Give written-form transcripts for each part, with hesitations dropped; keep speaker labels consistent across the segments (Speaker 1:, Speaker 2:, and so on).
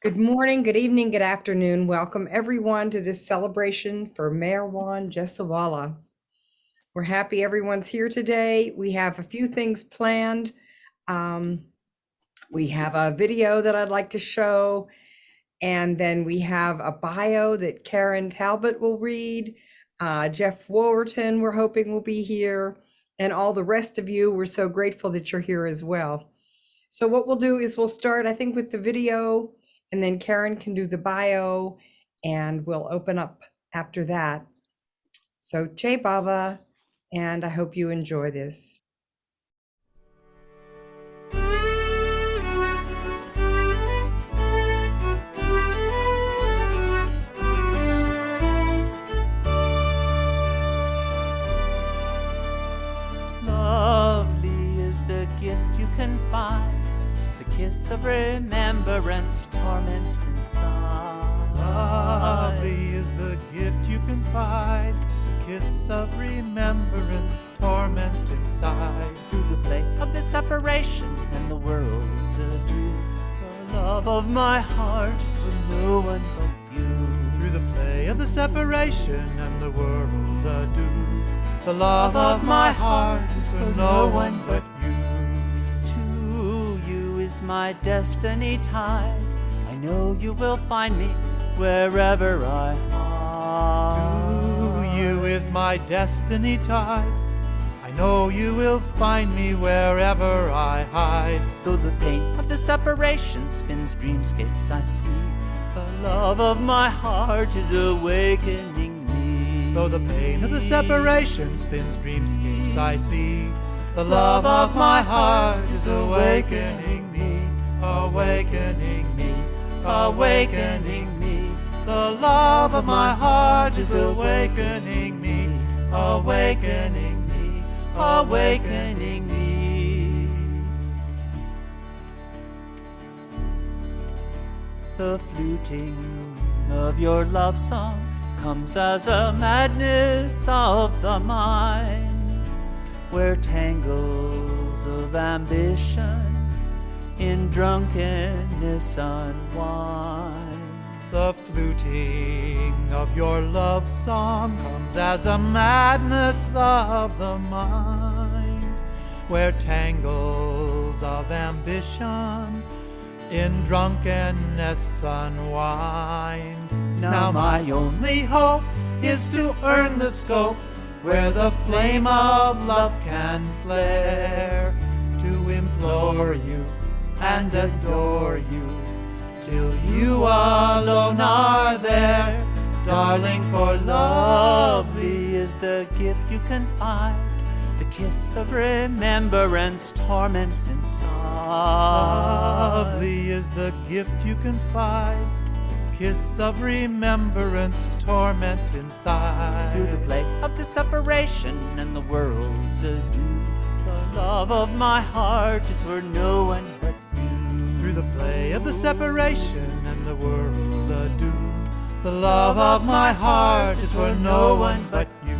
Speaker 1: Good morning, good evening, good afternoon. Welcome everyone to this celebration for Meherwan Jessawala. We're happy everyone's here today. We have a few things planned. Um, we have a video that I'd like to show, and then we have a bio that Karen Talbot will read. Jeff Wolverton, we're hoping will be here, and all the rest of you, we're so grateful that you're here as well. So what we'll do is we'll start, I think, with the video, and then Karen can do the bio, and we'll open up after that. So Jai Baba, and I hope you enjoy this.
Speaker 2: Lovely is the gift you can find, the kiss of remembrance torments inside.
Speaker 3: Lovely is the gift you can find, the kiss of remembrance torments inside.
Speaker 2: Through the play of the separation and the world's adieu, the love of my heart is for no one but you.
Speaker 3: Through the play of the separation and the world's adieu, the love of my heart is for no one but you.
Speaker 2: To you is my destiny tied, I know you will find me wherever I hide.
Speaker 3: To you is my destiny tied, I know you will find me wherever I hide.
Speaker 2: Though the pain of the separation spins dreamscapes I see, the love of my heart is awakening me.
Speaker 3: Though the pain of the separation spins dreamscapes I see, the love of my heart is awakening me, awakening me, awakening me. The love of my heart is awakening me, awakening me, awakening me.
Speaker 2: The fluting of your love song comes as a madness of the mind, where tangles of ambition in drunkenness unwind.
Speaker 3: The fluting of your love song comes as a madness of the mind, where tangles of ambition in drunkenness unwind. Now my only hope is to earn the scope where the flame of love can flare, to implore you and adore you till you alone are there. Darling, for lovely is the gift you can find, the kiss of remembrance torments inside. Lovely is the gift you can find, the kiss of remembrance torments inside.
Speaker 2: Through the play of the separation and the world's adieu, the love of my heart is for no one but you.
Speaker 3: Through the play of the separation and the world's adieu, the love of my heart is for no one but you.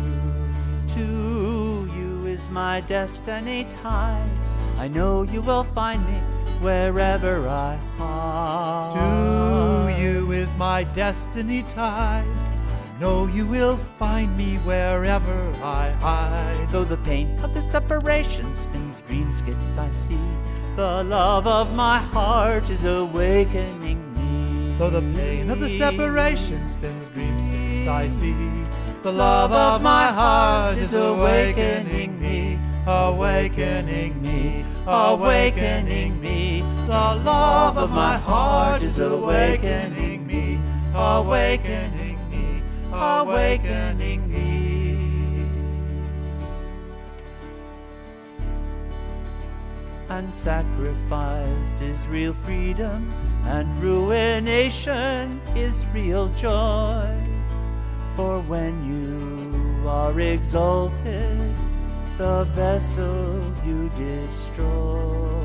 Speaker 2: To you is my destiny tied, I know you will find me wherever I hide.
Speaker 3: To you is my destiny tied, I know you will find me wherever I hide.
Speaker 2: Though the pain of the separation spins dreamscapes I see, the love of my heart is awakening me.
Speaker 3: Though the pain of the separation spins dreamscapes I see, the love of my heart is awakening me, awakening me, awakening me. The love of my heart is awakening me, awakening me, awakening me.
Speaker 2: And sacrifice is real freedom, and ruination is real joy. For when you are exalted, the vessel you destroy.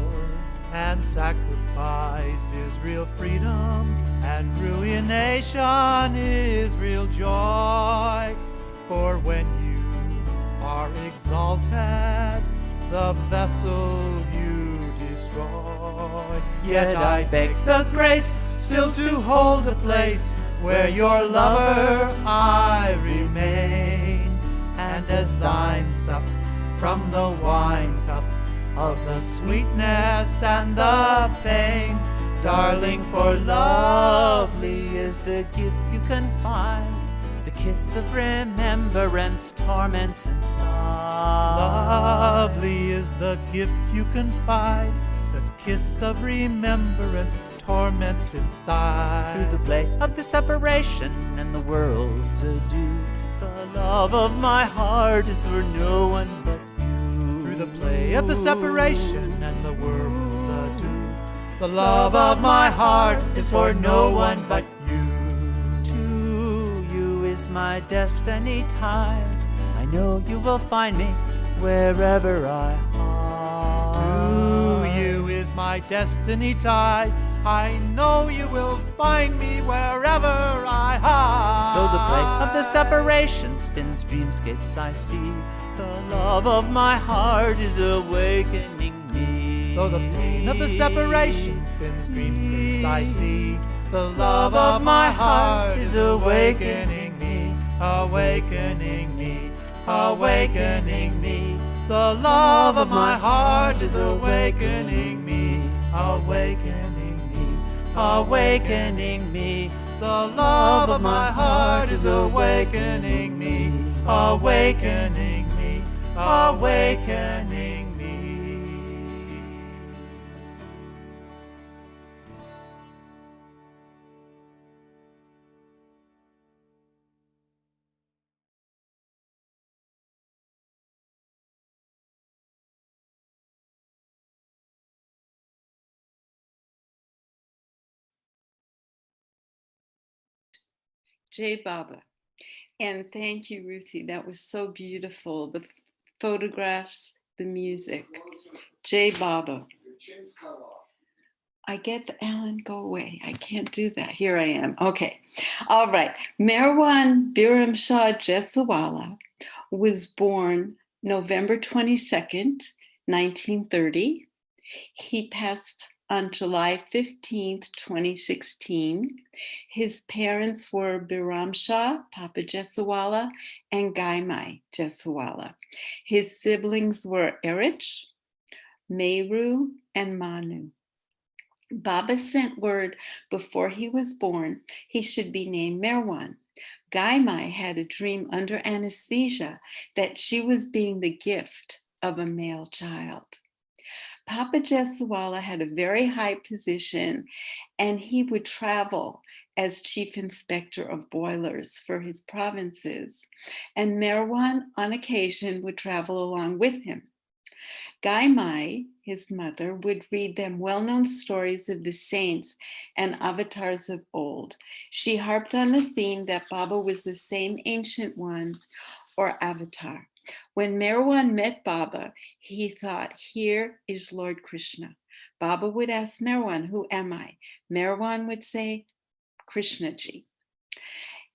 Speaker 3: And sacrifice is real freedom, and ruination is real joy. For when you are exalted, the vessel you destroy.
Speaker 2: Yet I beg the grace still to hold a place where your lover I remain, and as thine sup from the wine cup of the sweetness and the pain, darling, for lovely is the gift you can find, the kiss of remembrance torments inside.
Speaker 3: Lovely is the gift you confide, the kiss of remembrance torments inside.
Speaker 2: Through the play of the separation and the world's adieu, the love of my heart is for no one but you.
Speaker 3: Through the play of the separation and the world's adieu, the love of my heart is for no one but you.
Speaker 2: To you is my destiny tied, I know you will find me wherever I hide.
Speaker 3: To you is my destiny tied, I know you will find me wherever I hide.
Speaker 2: Though the play of the separation spins dreamscapes I see, the love of my heart is awakening me.
Speaker 3: Though the pain of the separation spins dreamscapes I see, the love of my heart is awakening me, awakening me, awakening me. The love of my heart is awakening me, awakening me, awakening me. The love of my heart is awakening me, awakening me, awakening me.
Speaker 4: Jay Baba. And thank you, Ruthie. That was so beautiful. The photographs, the music. Jay Baba. I get the Alan, go away. I can't do that. Here I am. Okay. All right. Meherwan Biram Shah Jessawala was born November 22nd, 1930. He passed on July 15th, 2016. His parents were Biram Shah, Papa Jessawala, and Gaimai Jessawala. His siblings were Erich, Meru, and Manu. Baba sent word before he was born he should be named Meherwan. Gaimai had a dream under anesthesia that she was being the gift of a male child. Papa Jessawala had a very high position, and he would travel as chief inspector of boilers for his provinces, and Meherwan on occasion would travel along with him. Gaimai, his mother, would read them well-known stories of the saints and avatars of old. She harped on the theme that Baba was the same ancient one or avatar. When Meherwan met Baba, he thought, here is Lord Krishna. Baba would ask Meherwan, who am I? Meherwan would say, Krishnaji.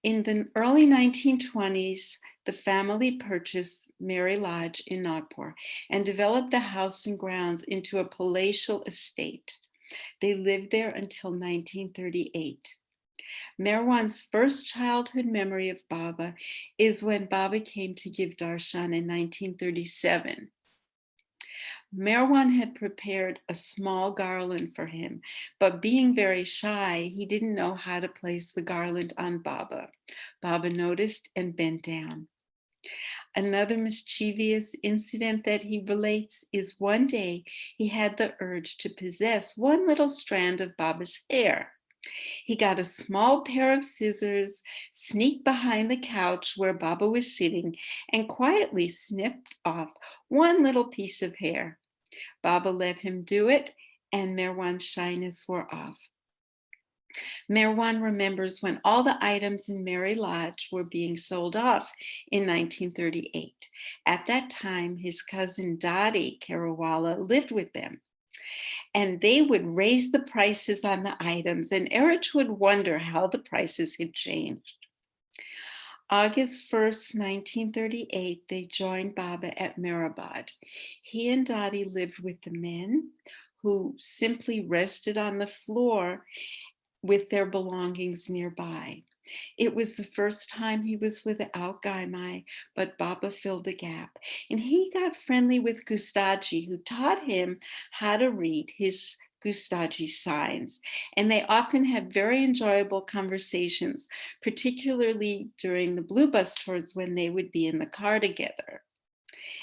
Speaker 4: In the early 1920s, the family purchased Mary Lodge in Nagpur and developed the house and grounds into a palatial estate. They lived there until 1938. Meherwan's first childhood memory of Baba is when Baba came to give darshan in 1937. Meherwan had prepared a small garland for him, but being very shy, he didn't know how to place the garland on Baba. Baba noticed and bent down. Another mischievous incident that he relates is one day he had the urge to possess one little strand of Baba's hair. He got a small pair of scissors, sneaked behind the couch where Baba was sitting, and quietly snipped off one little piece of hair. Baba let him do it, and Meherwan's shyness wore off. Meherwan remembers when all the items in Mary Lodge were being sold off in 1938. At that time, his cousin Dadi Kerawala lived with them, and they would raise the prices on the items, and Erich would wonder how the prices had changed. August 1st, 1938, they joined Baba at Meherabad. He and Dadi lived with the men who simply rested on the floor with their belongings nearby. It was the first time he was without Gaimai, but Baba filled the gap. And he got friendly with Gustaji, who taught him how to read his Gustaji signs. And they often had very enjoyable conversations, particularly during the Blue Bus tours when they would be in the car together.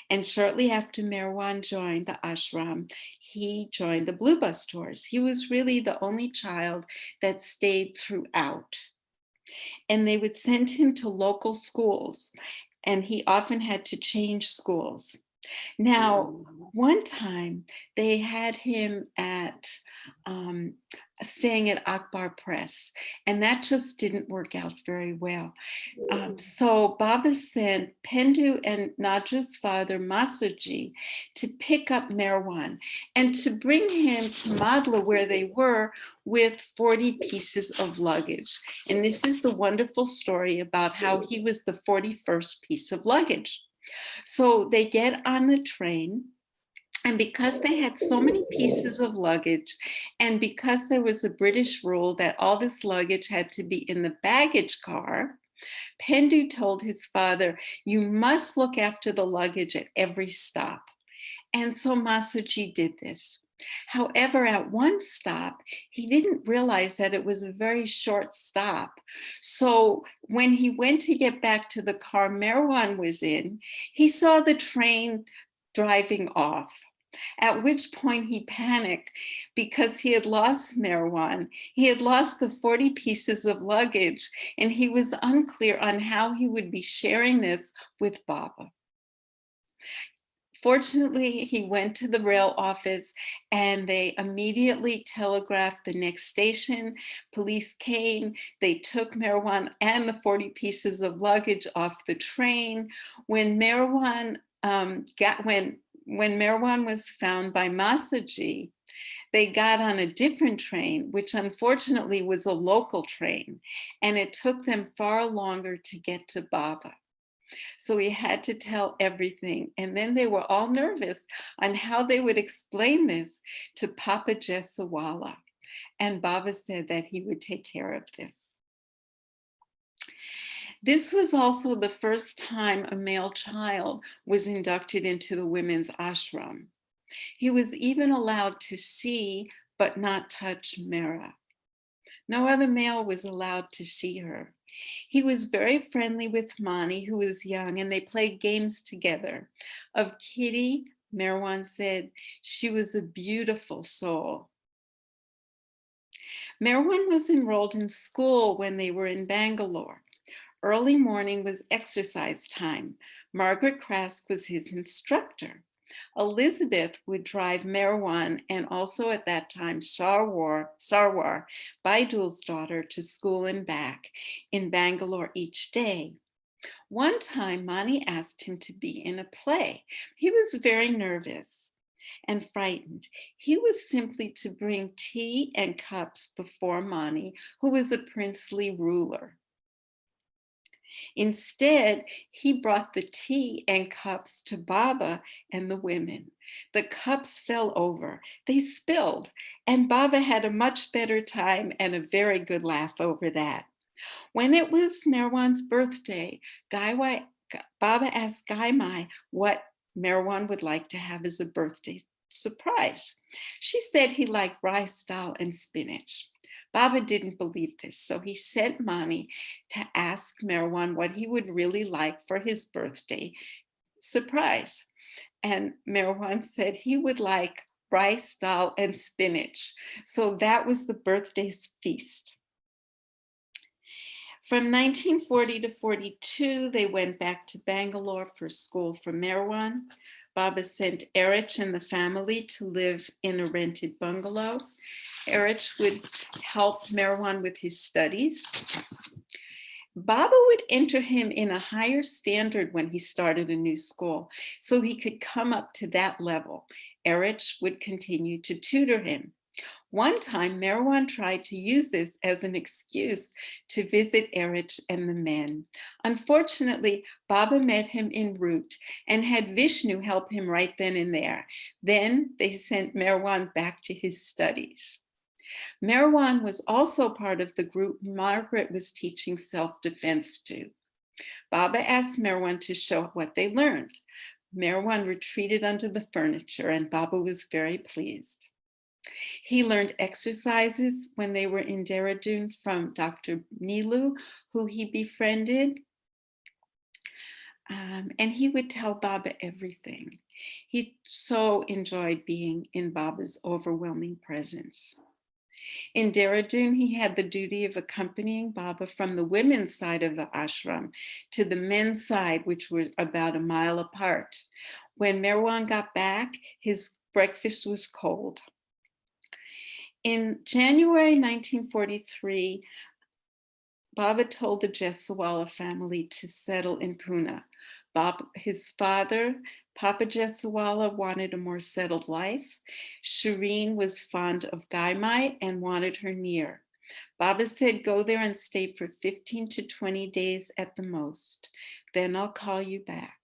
Speaker 4: And shortly after Meherwan joined the ashram, he joined the Blue Bus tours. He was really the only child that stayed throughout. And they would send him to local schools, and he often had to change schools. Now, one time they had him at staying at Akbar Press, and that just didn't work out very well. So Baba sent Pendu and Naja's father, Masuji, to pick up Meherwan and to bring him to Madla where they were with 40 pieces of luggage. And this is the wonderful story about how he was the 41st piece of luggage. So they get on the train, and because they had so many pieces of luggage, and because there was a British rule that all this luggage had to be in the baggage car, Pendu told his father, "You must look after the luggage at every stop." And so Masuji did this. However, at one stop, he didn't realize that it was a very short stop. So when he went to get back to the car Meherwan was in, he saw the train driving off. At which point he panicked because he had lost Meherwan. He had lost the 40 pieces of luggage, and he was unclear on how he would be sharing this with Baba. Fortunately, he went to the rail office and they immediately telegraphed the next station. Police came, they took Meherwan and the 40 pieces of luggage off the train. When Meherwan when Meherwan was found by Masaji, they got on a different train, which unfortunately was a local train, and it took them far longer to get to Baba. So he had to tell everything. And then they were all nervous on how they would explain this to Papa Jessawala. And Baba said that he would take care of this. This was also the first time a male child was inducted into the women's ashram. He was even allowed to see but not touch Mera. No other male was allowed to see her. He was very friendly with Mani, who was young, and they played games together. Of Kitty, Meherwan said, "She was a beautiful soul." Meherwan was enrolled in school when they were in Bangalore. Early morning was exercise time. Margaret Krask was his instructor. Elizabeth would drive Meherwan and also at that time Sarwar, Baidul's daughter, to school and back in Bangalore each day. One time, Mani asked him to be in a play. He was very nervous and frightened. He was simply to bring tea and cups before Mani, who was a princely ruler. Instead, he brought the tea and cups to Baba and the women. The cups fell over, they spilled, and Baba had a much better time and a very good laugh over that. When it was Meherwan's birthday, Baba asked Gaimai what Meherwan would like to have as a birthday surprise. She said he liked rice dal and spinach. Baba didn't believe this, so he sent Mani to ask Meherwan what he would really like for his birthday surprise. And Meherwan said he would like rice, dal, and spinach. So that was the birthday feast. From 1940 to 42, they went back to Bangalore for school for Meherwan. Baba sent Erich and the family to live in a rented bungalow. Erich would help Meherwan with his studies. Baba would enter him in a higher standard when he started a new school, so he could come up to that level. Erich would continue to tutor him. One time, Meherwan tried to use this as an excuse to visit Erich and the men. Unfortunately, Baba met him en route and had Vishnu help him right then and there. Then they sent Meherwan back to his studies. Meherwan was also part of the group Margaret was teaching self-defense to. Baba asked Meherwan to show what they learned. Meherwan retreated under the furniture and Baba was very pleased. He learned exercises when they were in Dehradun from Dr. Nilu, who he befriended. And he would tell Baba everything. He so enjoyed being in Baba's overwhelming presence. In Dehradun, he had the duty of accompanying Baba from the women's side of the ashram to the men's side, which were about a mile apart. When Meherwan got back, his breakfast was cold. In January 1943, Baba told the Jessawala family to settle in Pune. His father, Papa Jessawala, wanted a more settled life. Shireen was fond of Gaimai and wanted her near. Baba said, go there and stay for 15 to 20 days at the most. Then I'll call you back.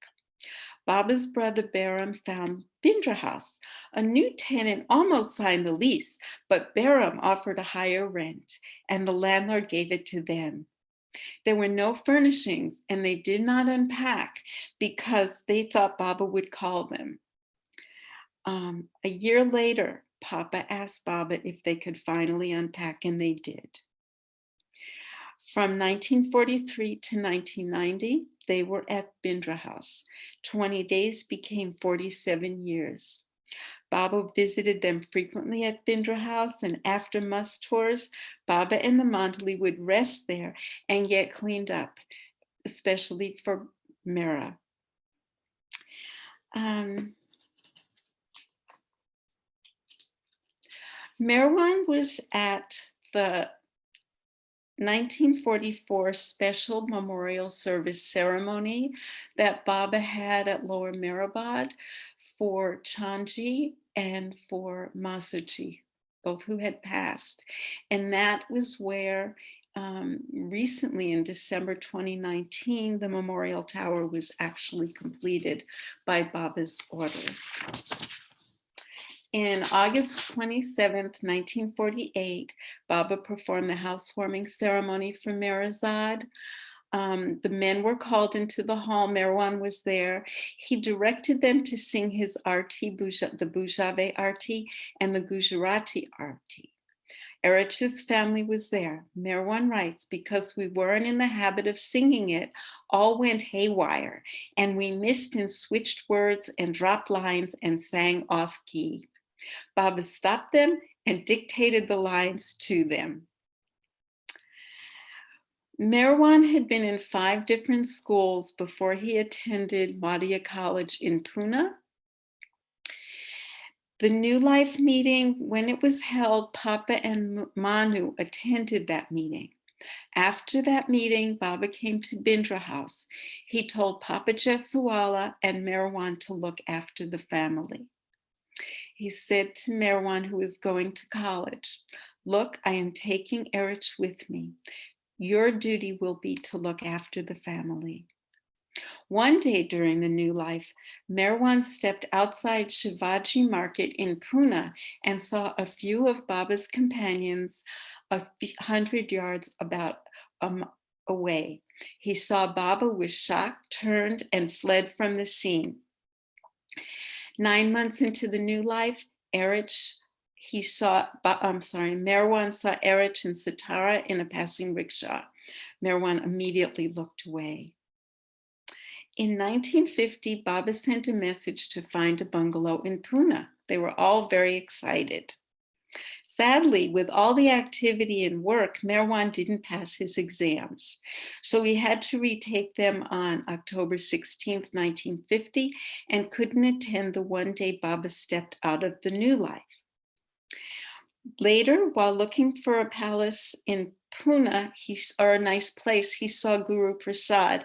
Speaker 4: Baba's brother Behram found Bindra House. A new tenant almost signed the lease, but Behram offered a higher rent and the landlord gave it to them. There were no furnishings and they did not unpack because they thought Baba would call them. A year later, Papa asked Baba if they could finally unpack and they did. From 1943 to 1990, they were at Bindra House. 20 days became 47 years. Baba visited them frequently at Bindra House, and after must tours, Baba and the Mandali would rest there and get cleaned up, especially for Mera. Meherwan was at the 1944 special memorial service ceremony that Baba had at Lower Meherabad for Chanji and for Masaji, both who had passed. And that was where recently in December 2019, the memorial tower was actually completed by Baba's order. In August 27th, 1948, Baba performed the housewarming ceremony for Meherazad. The men were called into the hall. Meherwan was there. He directed them to sing his arti, the Bujave arti and the Gujarati arti. Erich's family was there. Meherwan writes, because we weren't in the habit of singing it, all went haywire, and we missed and switched words and dropped lines and sang off key. Baba stopped them and dictated the lines to them. Meherwan had been in 5 different schools before he attended Madhya College in Pune. The New Life meeting, when it was held, Papa and Manu attended that meeting. After that meeting, Baba came to Bindra House. He told Papa Jessawala and Meherwan to look after the family. He said to Meherwan, who was going to college, look, I am taking Erich with me. Your duty will be to look after the family. One day during the New Life, Meherwan stepped outside Shivaji Market in Pune and saw a few of Baba's companions 100 yards about away. He saw Baba was shocked, turned, and fled from the scene. 9 months into the New Life, Meherwan saw Erich and Sitara in a passing rickshaw. Meherwan immediately looked away. In 1950, Baba sent a message to find a bungalow in Pune. They were all very excited. Sadly, with all the activity and work, Meherwan didn't pass his exams. So he had to retake them on October 16th, 1950, and couldn't attend the one day Baba stepped out of the New Life. Later, while looking for a palace in Pune, or a nice place, he saw Guru Prasad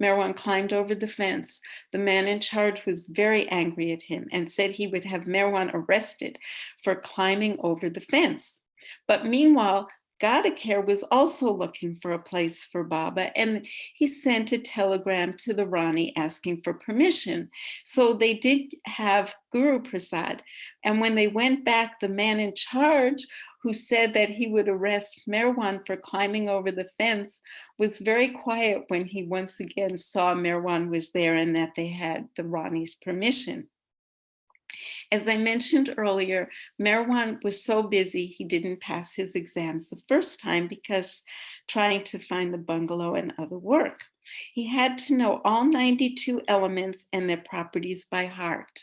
Speaker 4: Meherwan climbed over the fence. The man in charge was very angry at him and said he would have Meherwan arrested for climbing over the fence. But meanwhile, Godacare was also looking for a place for Baba, and he sent a telegram to the Rani asking for permission. So they did have Guru Prasad. And when they went back, the man in charge, who said that he would arrest Meherwan for climbing over the fence, was very quiet when he once again saw Meherwan was there and that they had the Rani's permission. As I mentioned earlier, Meherwan was so busy he didn't pass his exams the first time because trying to find the bungalow and other work. He had to know all 92 elements and their properties by heart.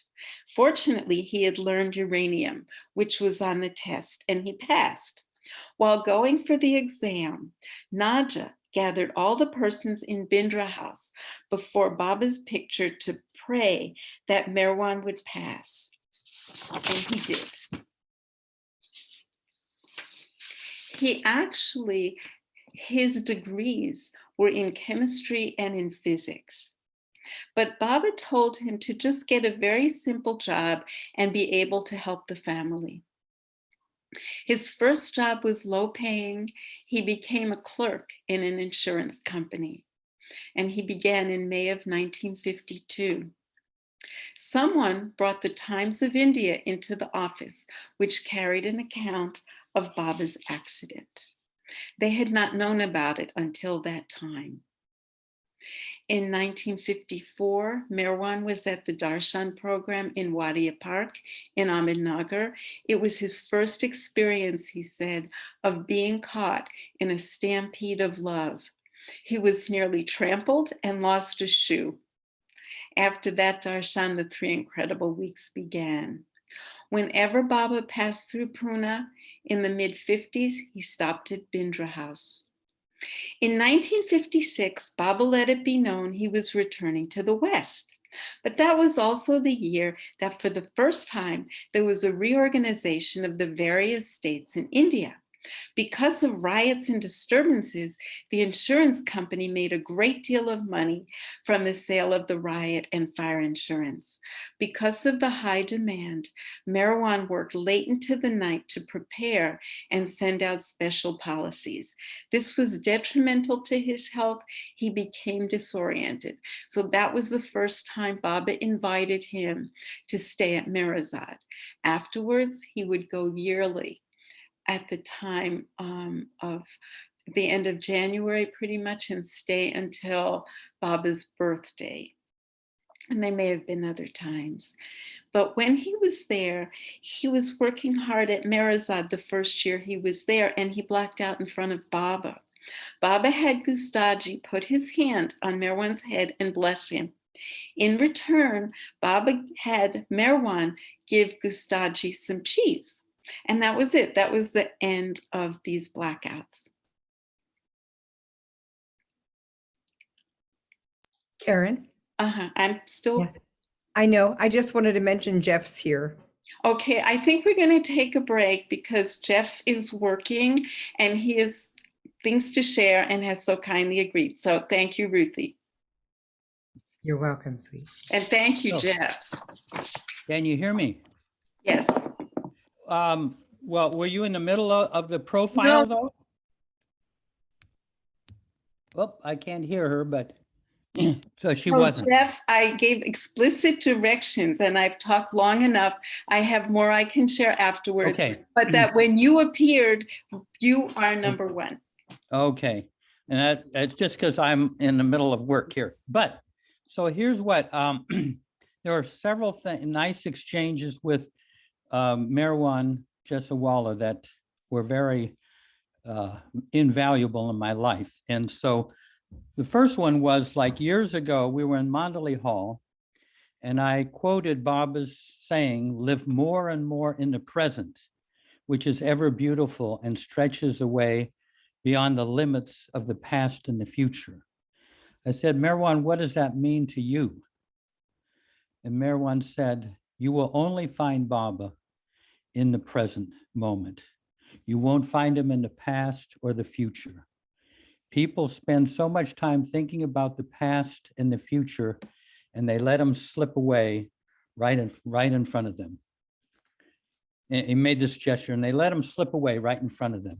Speaker 4: Fortunately, he had learned uranium, which was on the test, and he passed. While going for the exam, Naja gathered all the persons in Bindra house before Baba's picture to pray that Meherwan would pass. And he did. His degrees were in chemistry and in physics. But Baba told him to just get a very simple job and be able to help the family. His first job was low paying. He became a clerk in an insurance company, and he began in May of 1952. Someone brought the Times of India into the office, which carried an account of Baba's accident. They had not known about it until that time. In 1954, Meherwan was at the Darshan program in Wadia Park in Ahmednagar. It was his first experience, he said, of being caught in a stampede of love. He was nearly trampled and lost a shoe. After that darshan, the 3 incredible weeks began. Whenever Baba passed through Pune in the mid-50s, he stopped at Bindra House. In 1956, Baba let it be known he was returning to the West. But that was also the year that for the first time, there was a reorganization of the various states in India. Because of riots and disturbances, the insurance company made a great deal of money from the sale of the riot and fire insurance. Because of the high demand, Meherwan worked late into the night to prepare and send out special policies. This was detrimental to his health. He became disoriented. So that was the first time Baba invited him to stay at Mirazad. Afterwards, he would go yearly at the time of the end of January, pretty much, and stay until Baba's birthday. And there may have been other times. But when he was there, he was working hard at Mirazad the first year he was there, and he blacked out in front of Baba. Baba had Gustaji put his hand on Meherwan's head and bless him. In return, Baba had Meherwan give Gustaji some cheese. And that was it. That was the end of these blackouts.
Speaker 1: Karen?
Speaker 4: I'm still.
Speaker 1: Yeah. I know. I just wanted to mention Jeff's here.
Speaker 4: Okay, I think we're going to take a break because Jeff is working and he has things to share and has so kindly agreed. So thank you, Ruthie.
Speaker 1: You're welcome, sweet.
Speaker 4: And thank you, Jeff.
Speaker 3: Can you hear me?
Speaker 4: Yes.
Speaker 3: Well, were you in the middle of the profile though? Well, I can't hear her, but so she wasn't.
Speaker 4: Jeff, I gave explicit directions and I've talked long enough. I have more I can share afterwards.
Speaker 3: Okay.
Speaker 4: But that when you appeared, you are number one.
Speaker 3: Okay. And that's just because I'm in the middle of work here. But so here's what, there are several nice exchanges with Meherwan Jessawala that were very invaluable in my life. And so the first one was like years ago, we were in Mandalay Hall and I quoted Baba's saying, live more and more in the present, which is ever beautiful and stretches away beyond the limits of the past and the future. I said, Meherwan, what does that mean to you? And Meherwan said, you will only find Baba in the present moment. You won't find him in the past or the future.
Speaker 5: People spend so much time thinking about the past and the future, and they let them slip away right in front of them. And he made this gesture, and they let them slip away right in front of them.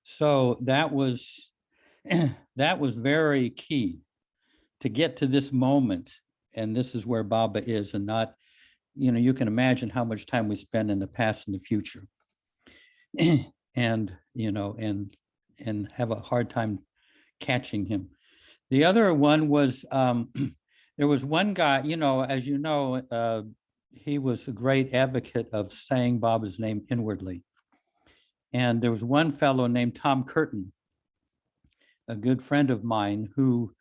Speaker 5: So that was that was very key to get to this moment. And this is where Baba is, and not, you know, you can imagine how much time we spend in the past and the future. And, you know, and have a hard time catching him. The other one was, there was one guy, you know, as you know, he was a great advocate of saying Baba's name inwardly. And there was one fellow named Tom Curtin, a good friend of mine, who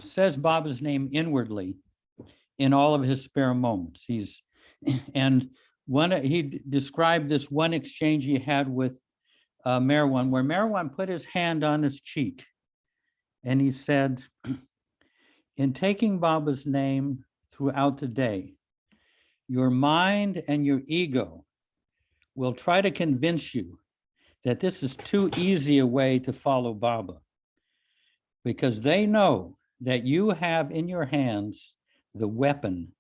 Speaker 5: says Baba's name inwardly in all of his spare moments. And he described this one exchange he had with Meherwan, where Meherwan put his hand on his cheek, and he said, in taking Baba's name throughout the day, your mind and your ego will try to convince you that this is too easy a way to follow Baba, because they know that you have in your hands the weapon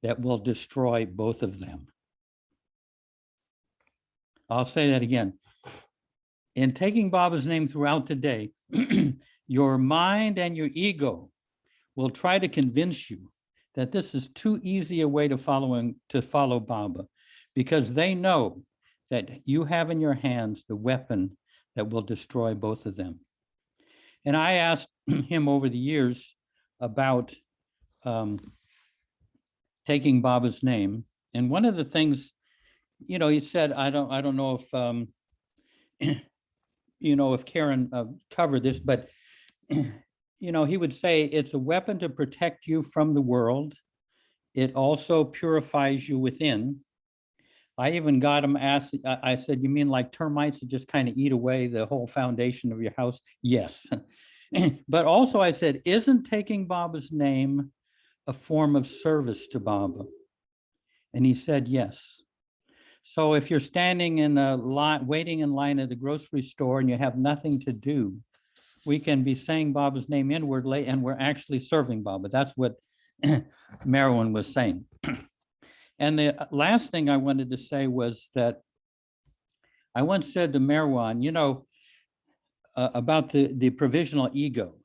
Speaker 5: that will destroy both of them. I'll say that again. In taking Baba's name throughout the day, your mind and your ego will try to convince you that this is too easy a way to follow Baba, because they know that you have in your hands the weapon that will destroy both of them. And I asked him over the years about taking Baba's name. And one of the things, you know, he said, I don't know if, you know, if Karen covered this, but, you know, he would say it's a weapon to protect you from the world. It also purifies you within. I even got him asked, I said, you mean like termites that just kind of eat away the whole foundation of your house? Yes. But also I said, isn't taking Baba's name a form of service to Baba? And he said, yes. So if you're standing in a line, waiting in line at the grocery store and you have nothing to do, we can be saying Baba's name inwardly and we're actually serving Baba. That's what Meherwan was saying. And the last thing I wanted to say was that I once said to Meherwan, you know, about the provisional ego,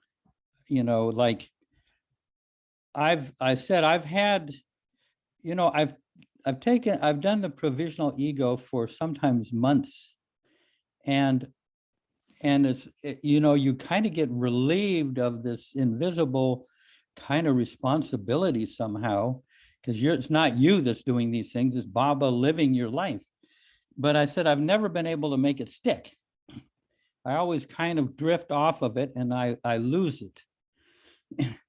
Speaker 5: you know, like I've had, you know, I've done the provisional ego for sometimes months, and it's, you know, you kind of get relieved of this invisible kind of responsibility somehow, because it's not you that's doing these things, it's Baba living your life. But I said, I've never been able to make it stick. I always kind of drift off of it and I lose it.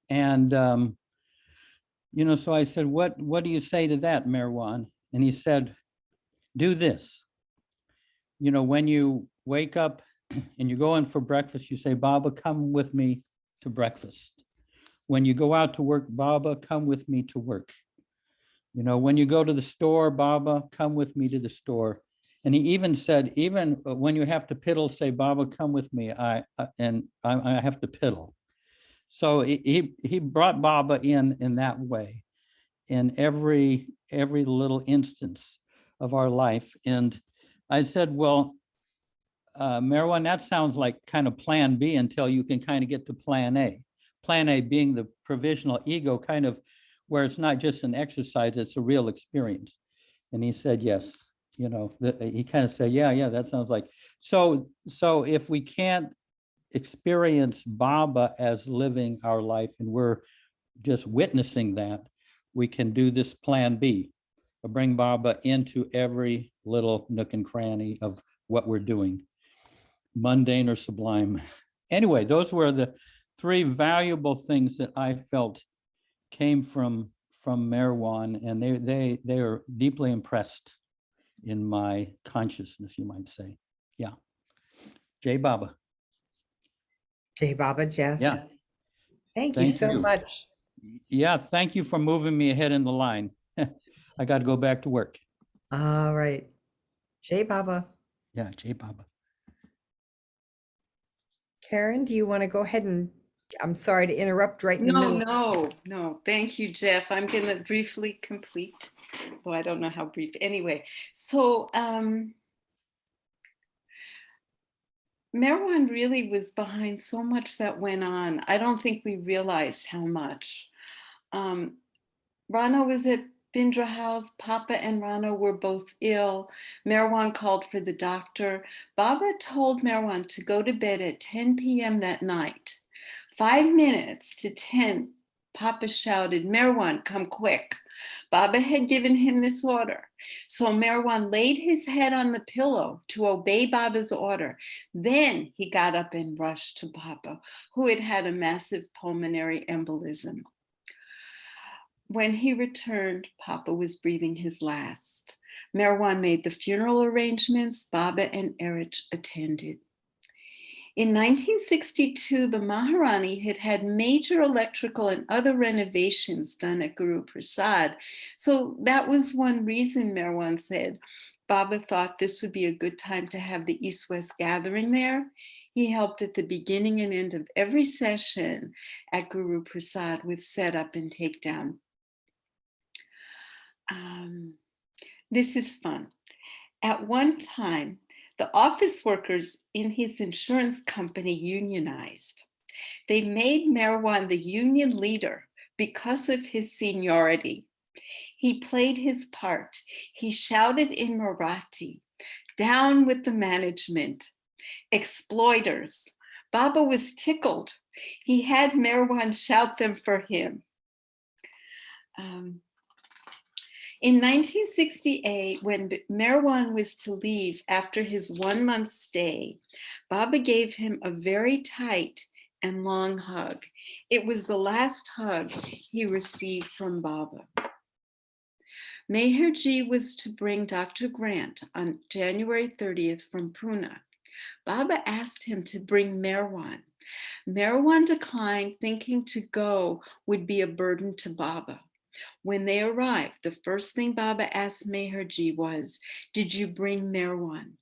Speaker 5: And, you know, so I said, what do you say to that, Meherwan? And he said, do this. You know, when you wake up and you go in for breakfast, you say, Baba, come with me to breakfast. When you go out to work, Baba, come with me to work. You know, when you go to the store, Baba, come with me to the store. And he even said, even when you have to piddle, say, Baba, come with me. I have to piddle. So he brought Baba in that way, in every little instance of our life. And I said, well, Meherwan, that sounds like kind of plan B until you can kind of get to plan A. Plan A being the provisional ego, kind of where it's not just an exercise, it's a real experience. And he said, yes, you know, he kind of said, yeah, that sounds like. So if we can't experience Baba as living our life and we're just witnessing that, we can do this plan B, bring Baba into every little nook and cranny of what we're doing, mundane or sublime. Anyway, those were the three valuable things that I felt came from Meherwan, and they are deeply impressed in my consciousness, you might say. Yeah. Jai Baba.
Speaker 1: Jai Baba, Jeff.
Speaker 5: Yeah.
Speaker 1: Thank you so much.
Speaker 5: Yeah, thank you for moving me ahead in the line. I got to go back to work.
Speaker 1: All right. Jai Baba.
Speaker 5: Yeah, Jai Baba.
Speaker 1: Karen, do you want to go ahead and, I'm sorry to interrupt right in the
Speaker 4: No,
Speaker 1: middle.
Speaker 4: no. Thank you, Jeff. I'm going to briefly complete. Well, I don't know how brief. Anyway, so Meherwan really was behind so much that went on. I don't think we realized how much. Rana was at Bindra House. Papa and Rana were both ill. Meherwan called for the doctor. Baba told Meherwan to go to bed at 10 p.m. that night. 5 minutes to 10, Papa shouted, Meherwan, come quick. Baba had given him this order. So Meherwan laid his head on the pillow to obey Baba's order. Then he got up and rushed to Papa, who had had a massive pulmonary embolism. When he returned, Papa was breathing his last. Meherwan made the funeral arrangements. Baba and Erich attended. In 1962, the Maharani had had major electrical and other renovations done at Guru Prasad. So that was one reason, Meherwan said, Baba thought this would be a good time to have the East-West gathering there. He helped at the beginning and end of every session at Guru Prasad with setup and takedown. This is fun. At one time, the office workers in his insurance company unionized. They made Meherwan the union leader because of his seniority. He played his part. He shouted in Marathi, down with the management, exploiters. Baba was tickled. He had Meherwan shout them for him. In 1968, when Meherwan was to leave after his 1-month stay, Baba gave him a very tight and long hug. It was the last hug he received from Baba. Meherji was to bring Dr. Grant on January 30th from Pune. Baba asked him to bring Meherwan. Meherwan declined, thinking to go would be a burden to Baba. When they arrived, the first thing Baba asked Meherji was, did you bring Meherwan?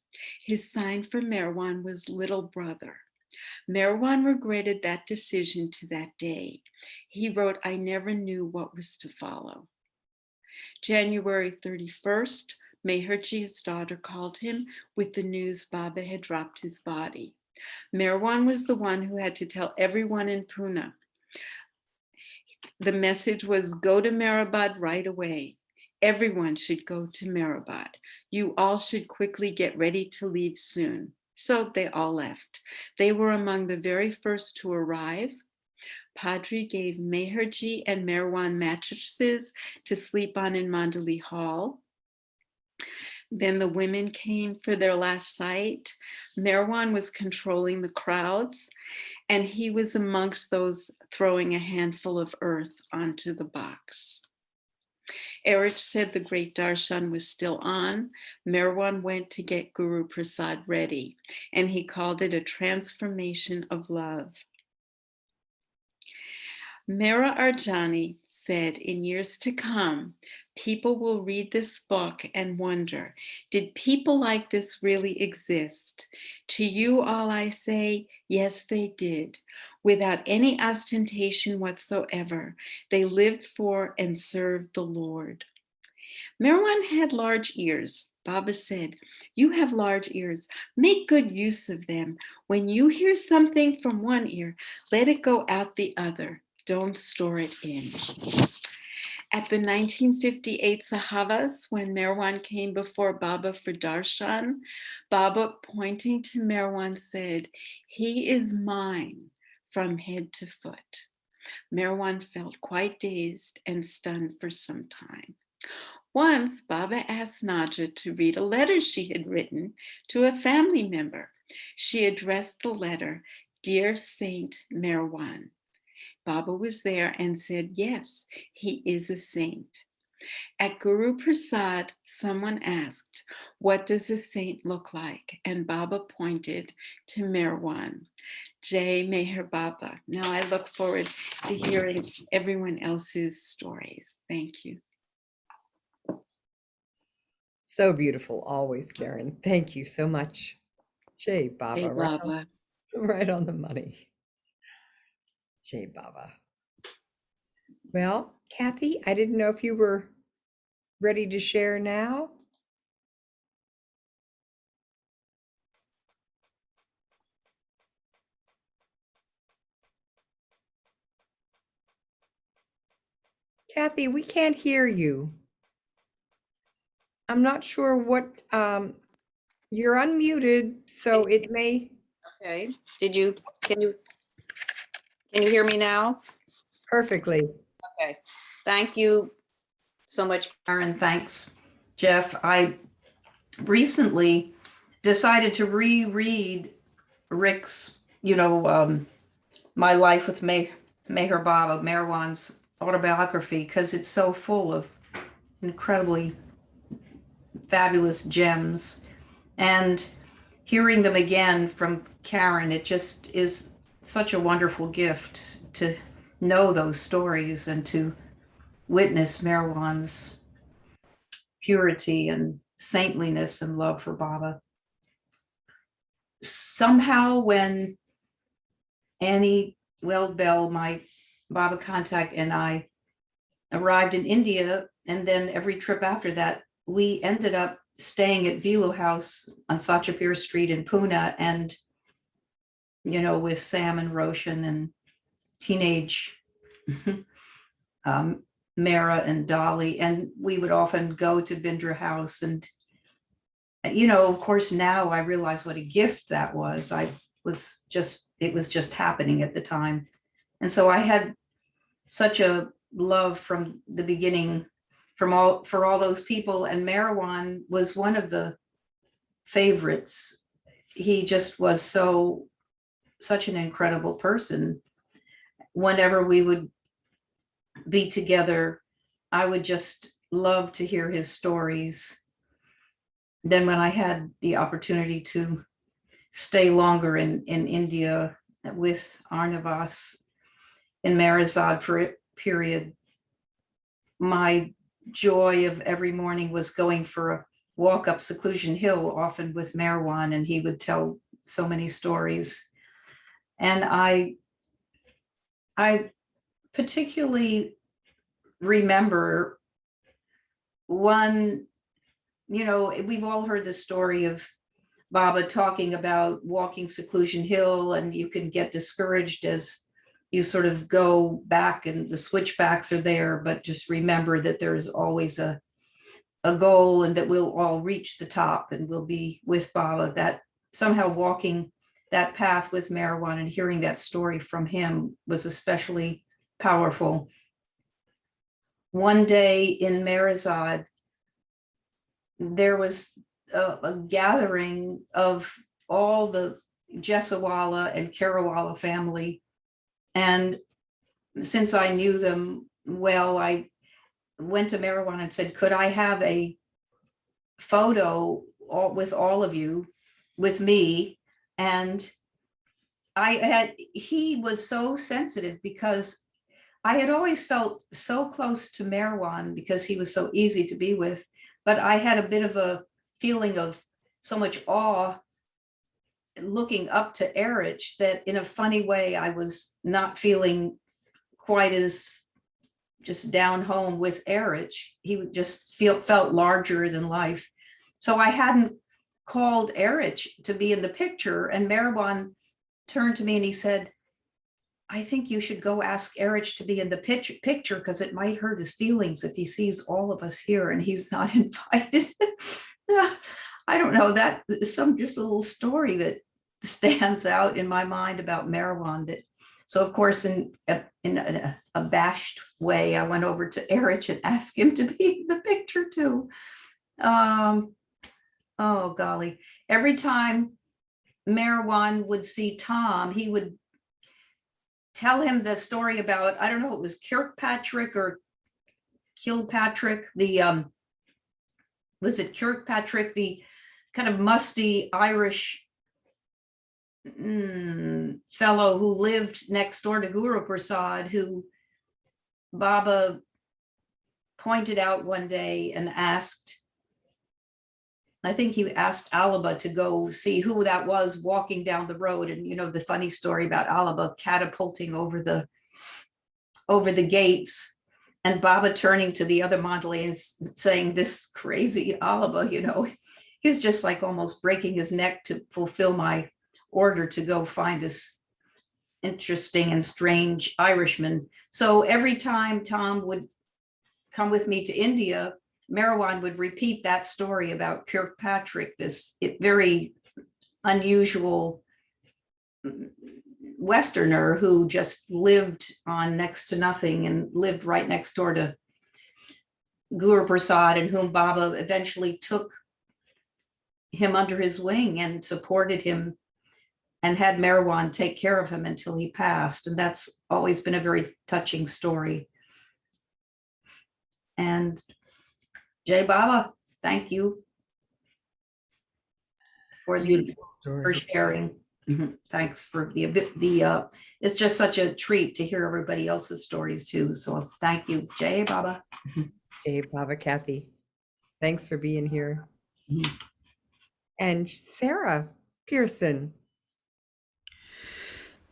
Speaker 4: His sign for Meherwan was little brother. Meherwan regretted that decision to that day. He wrote, I never knew what was to follow. January 31st, Meherji's daughter called him with the news Baba had dropped his body. Meherwan was the one who had to tell everyone in Pune. The message was, go to Meherabad right away. Everyone should go to Meherabad. You all should quickly get ready to leave soon. So they all left. They were among the very first to arrive. Padri gave Meherji and Meherwan mattresses to sleep on in Mandali Hall. Then the women came for their last sight. Meherwan was controlling the crowds, and he was amongst those throwing a handful of earth onto the box. Erich said the great darshan was still on. Meherwan went to get Guru Prasad ready, and he called it a transformation of love. Mera Arjani said, in years to come, people will read this book and wonder, did people like this really exist? To you all I say, yes, they did. Without any ostentation whatsoever, they lived for and served the Lord. Meherwan had large ears. Baba said, you have large ears. Make good use of them. When you hear something from one ear, let it go out the other. Don't store it in. At the 1958 Sahavas, when Meherwan came before Baba for darshan, Baba, pointing to Meherwan, said, he is mine from head to foot. Meherwan felt quite dazed and stunned for some time. Once, Baba asked Naja to read a letter she had written to a family member. She addressed the letter, Dear Saint Meherwan. Baba was there and said, yes, he is a saint. At Guru Prasad, someone asked, what does a saint look like? And Baba pointed to Meherwan. Jai Meher Baba. Now I look forward to hearing everyone else's stories. Thank you.
Speaker 1: So beautiful, always, Karen. Thank you so much. Jay, Baba.
Speaker 4: Jai
Speaker 1: Right?
Speaker 4: Baba.
Speaker 1: Right on the money. Jay Baba. Well, Kathy, I didn't know if you were ready to share now. Kathy, we can't hear you. I'm not sure what, you're unmuted, so it may
Speaker 6: Okay, can you hear me now?
Speaker 1: perfectly.
Speaker 6: Okay, thank you so much, Karen. Thanks, Jeff. I recently decided to reread Rick's, My Life with Meher Baba, Meherwan's autobiography, because it's so full of incredibly fabulous gems. And hearing them again from Karen, it just is such a wonderful gift to know those stories and to witness Meherwan's purity and saintliness and love for Baba. Somehow, when Annie Weldbell, my Baba contact, and I arrived in India, and then every trip after that, we ended up staying at Vilo House on Satchapir Street in Pune, and with Sam and Roshan and teenage Mara and Dolly, and we would often go to Bindra House. And of course, now I realize what a gift that was. It was just happening at the time, and so I had such a love from the beginning for all those people. And Meherwan was one of the favorites. He just was such an incredible person. Whenever we would be together, I would just love to hear his stories. Then when I had the opportunity to stay longer in India with Arnavas in Marizad for a period, my joy of every morning was going for a walk up Seclusion Hill, often with Meherwan, and he would tell so many stories. And I particularly remember one, we've all heard the story of Baba talking about walking Seclusion Hill, and you can get discouraged as you sort of go back and the switchbacks are there, but just remember that there's always a goal, and that we'll all reach the top and we'll be with Baba. That somehow walking that path with Meherwan and hearing that story from him was especially powerful. One day in Marizad, there was a gathering of all the Jessawala and Kerawala family. And since I knew them well, I went to Meherwan and said, could I have a photo with all of you, with me? And he was so sensitive, because I had always felt so close to Meherwan because he was so easy to be with, but I had a bit of a feeling of so much awe looking up to Erich that in a funny way, I was not feeling quite as just down home with Erich. He would just felt larger than life. So I hadn't called Erich to be in the picture, and Meherwan turned to me and he said, I think you should go ask Erich to be in the picture because it might hurt his feelings if he sees all of us here and he's not invited. I don't know, that is just a little story that stands out in my mind about Meherwan. So of course, in an abashed way, I went over to Erich and asked him to be in the picture too. Oh golly, every time Meherwan would see Tom, he would tell him the story about, I don't know, it was Kirkpatrick or Kilpatrick, was it Kirkpatrick, the kind of musty Irish fellow who lived next door to Guru Prasad, who Baba pointed out one day and asked, I think he asked Alaba to go see who that was walking down the road. And the funny story about Alaba catapulting over the gates, and Baba turning to the other Mondeleans saying, "This crazy Alaba, he's just like almost breaking his neck to fulfill my order to go find this interesting and strange Irishman." So every time Tom would come with me to India, Meherwan would repeat that story about Kirkpatrick, this very unusual Westerner who just lived on next to nothing and lived right next door to Guru Prasad, and whom Baba eventually took him under his wing and supported him and had Meherwan take care of him until he passed. And that's always been a very touching story. And Jai Baba, thank you for sharing. Thanks for the it's just such a treat to hear everybody else's stories too. So thank you, Jai Baba.
Speaker 1: Jai Baba, Kathy. Thanks for being here. And Sarah Pearson.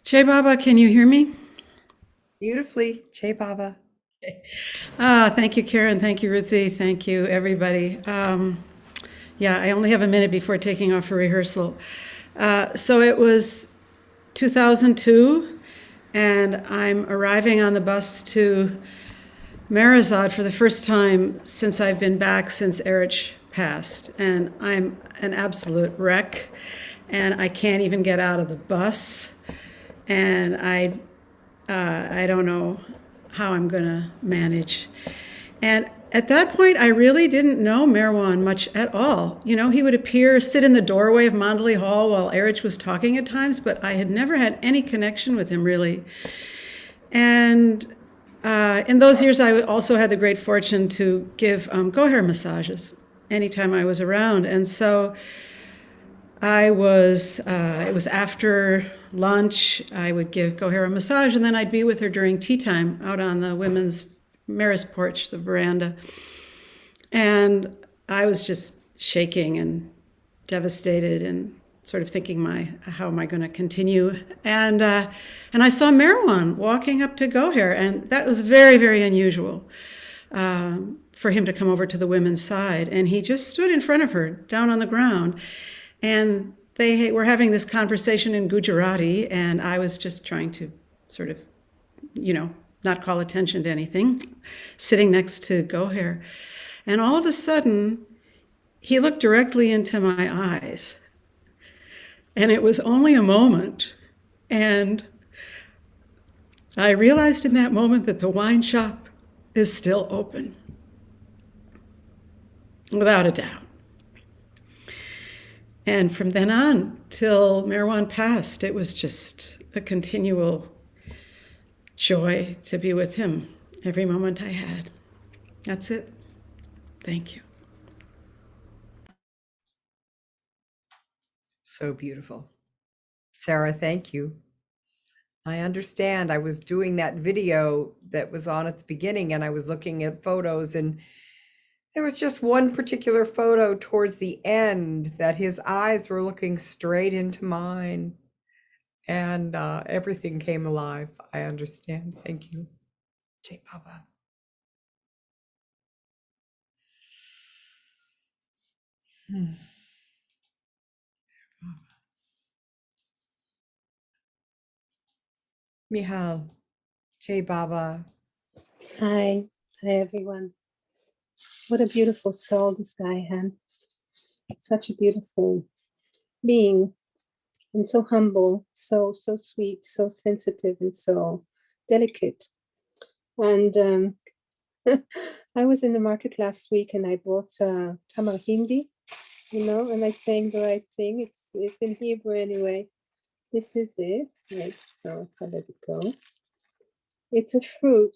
Speaker 7: Jai Baba, can you hear me?
Speaker 1: Beautifully, Jai Baba.
Speaker 7: Thank you, Karen. Thank you, Ruthie. Thank you, everybody. Yeah, I only have a minute before taking off for rehearsal. So it was 2002, and I'm arriving on the bus to Marizad for the first time since I've been back since Erich passed. And I'm an absolute wreck, and I can't even get out of the bus. And I don't know how I'm going to manage. And at that point, I really didn't know Meherwan much at all. He would appear, sit in the doorway of Mandalay Hall while Erich was talking at times, but I had never had any connection with him, really. And in those years, I also had the great fortune to give go-hair massages anytime I was around. And so it was after lunch, I would give go-hair a massage, and then I'd be with her during tea time out on the women's Maris porch, the veranda. And I was just shaking and devastated and sort of thinking, how am I going to continue? And I saw Meherwan walking up to go-hair, and that was very, very unusual for him to come over to the women's side. And he just stood in front of her, down on the ground. And they were having this conversation in Gujarati, and I was just trying to sort of, not call attention to anything, sitting next to go-hair. And all of a sudden, he looked directly into my eyes. And it was only a moment. And I realized in that moment that the wine shop is still open, without a doubt. And from then on, till Meherwan passed, it was just a continual joy to be with him every moment I had. That's it. Thank you.
Speaker 1: So beautiful. Sarah, thank you. I understand. I was doing that video that was on at the beginning, and I was looking at photos, and there was just one particular photo towards the end that his eyes were looking straight into mine, and everything came alive. I understand. Thank you, Jai Baba. Mihal, Jai Baba.
Speaker 8: Hi, everyone. What a beautiful soul this guy had. Such a beautiful being, and so humble, so sweet, so sensitive, and so delicate. And I was in the market last week, and I bought Tamar Hindi, and I saying the right thing. It's in Hebrew anyway. This is it. Right. So how does it go? It's a fruit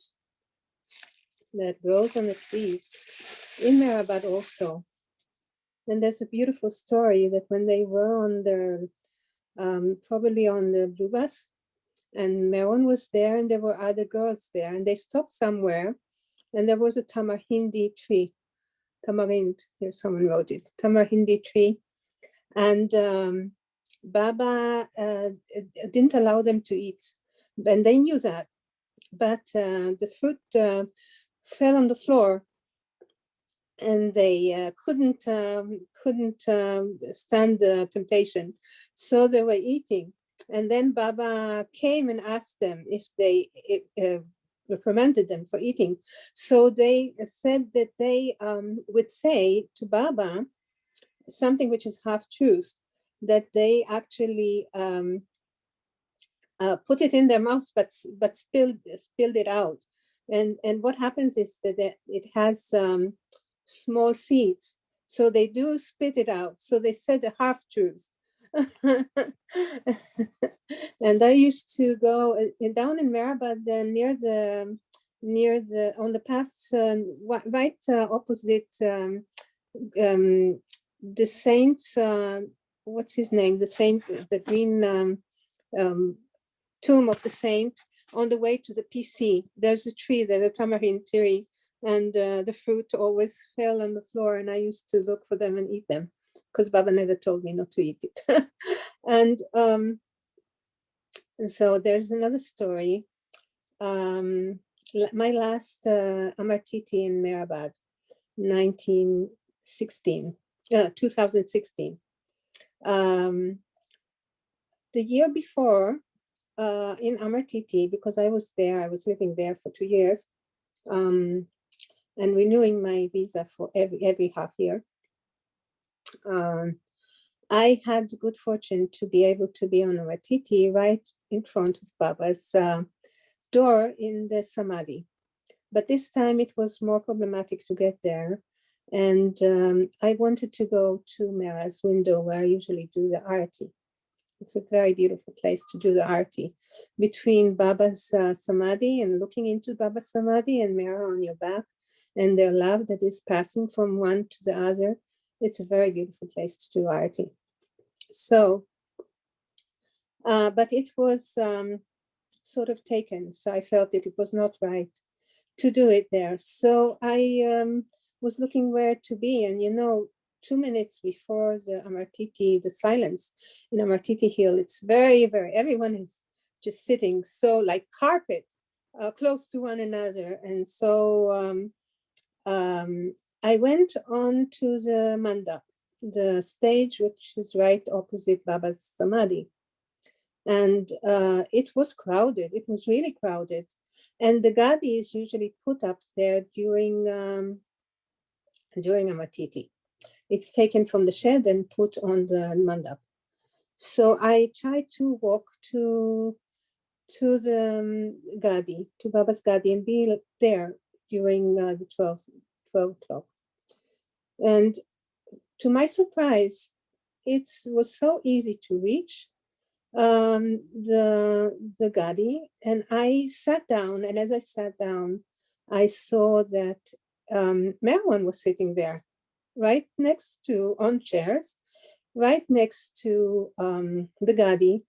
Speaker 8: that grows on the trees in Meherabad also. And there's a beautiful story that when they were on the probably on the blue bus, and Meherwan was there, and there were other girls there, and they stopped somewhere, and there was a Tamar Hindi tree, tamarind. Here, someone wrote it. Tamarindi tree, and Baba didn't allow them to eat, and they knew that. But the fruit fell on the floor, and they couldn't stand the temptation, so they were eating. And then Baba came and asked them if they reprimanded them for eating. So they said that they would say to Baba something which is half truth, that they actually put it in their mouth, but spilled it out. And what happens is that it has small seeds, so they do spit it out. So they said a half truth. And I used to go down in Meherwan, near the on the path right opposite the saint, what's his name, the saint, the green tomb of the saint. On the way to the PC, there's a tree there, a tamarind tree, and the fruit always fell on the floor, and I used to look for them and eat them, because Baba never told me not to eat it. And so there's another story. My last Amartiti in Meherwan, 2016. The year before, in Amartiti, because I was living there for 2 years, and renewing my visa for every half year. I had the good fortune to be able to be on Amartiti right in front of Baba's door in the Samadhi. But this time it was more problematic to get there. And I wanted to go to Mera's window, where I usually do the arati. It's a very beautiful place to do the arati, between Baba's Samadhi and looking into Baba's Samadhi and Mera on your back, and their love that is passing from one to the other. It's a very beautiful place to do arati. So, but it was sort of taken. So I felt that it was not right to do it there. So I was looking where to be, and 2 minutes before the Amartiti, the silence in Amartiti Hill, it's very, very, everyone is just sitting so like carpet, close to one another. And so I went on to the mandap, the stage which is right opposite Baba's Samadhi. And it was crowded, it was really crowded. And the gadi is usually put up there during Amartiti. It's taken from the shed and put on the mandap. So I tried to walk to the gadi, to Baba's gadi, and be there during the 12 o'clock. And to my surprise, it was so easy to reach the gadi. And I sat down, and as I sat down, I saw that Meherwan was sitting there, right next to, on chairs, right next to the gadi.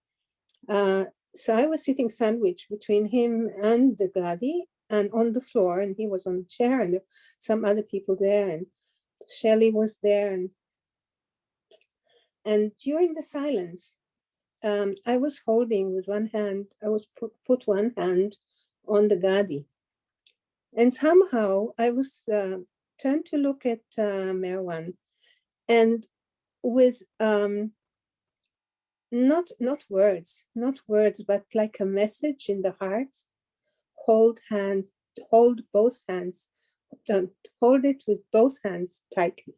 Speaker 8: So I was sitting sandwiched between him and the gadi, and on the floor, and he was on the chair, and there were some other people there, and Shelley was there. And during the silence, I was holding with one hand, I was put one hand on the gadi. And somehow I was turned to look at Meherwan, and with not words, but like a message in the heart: hold both hands, hold it with both hands tightly.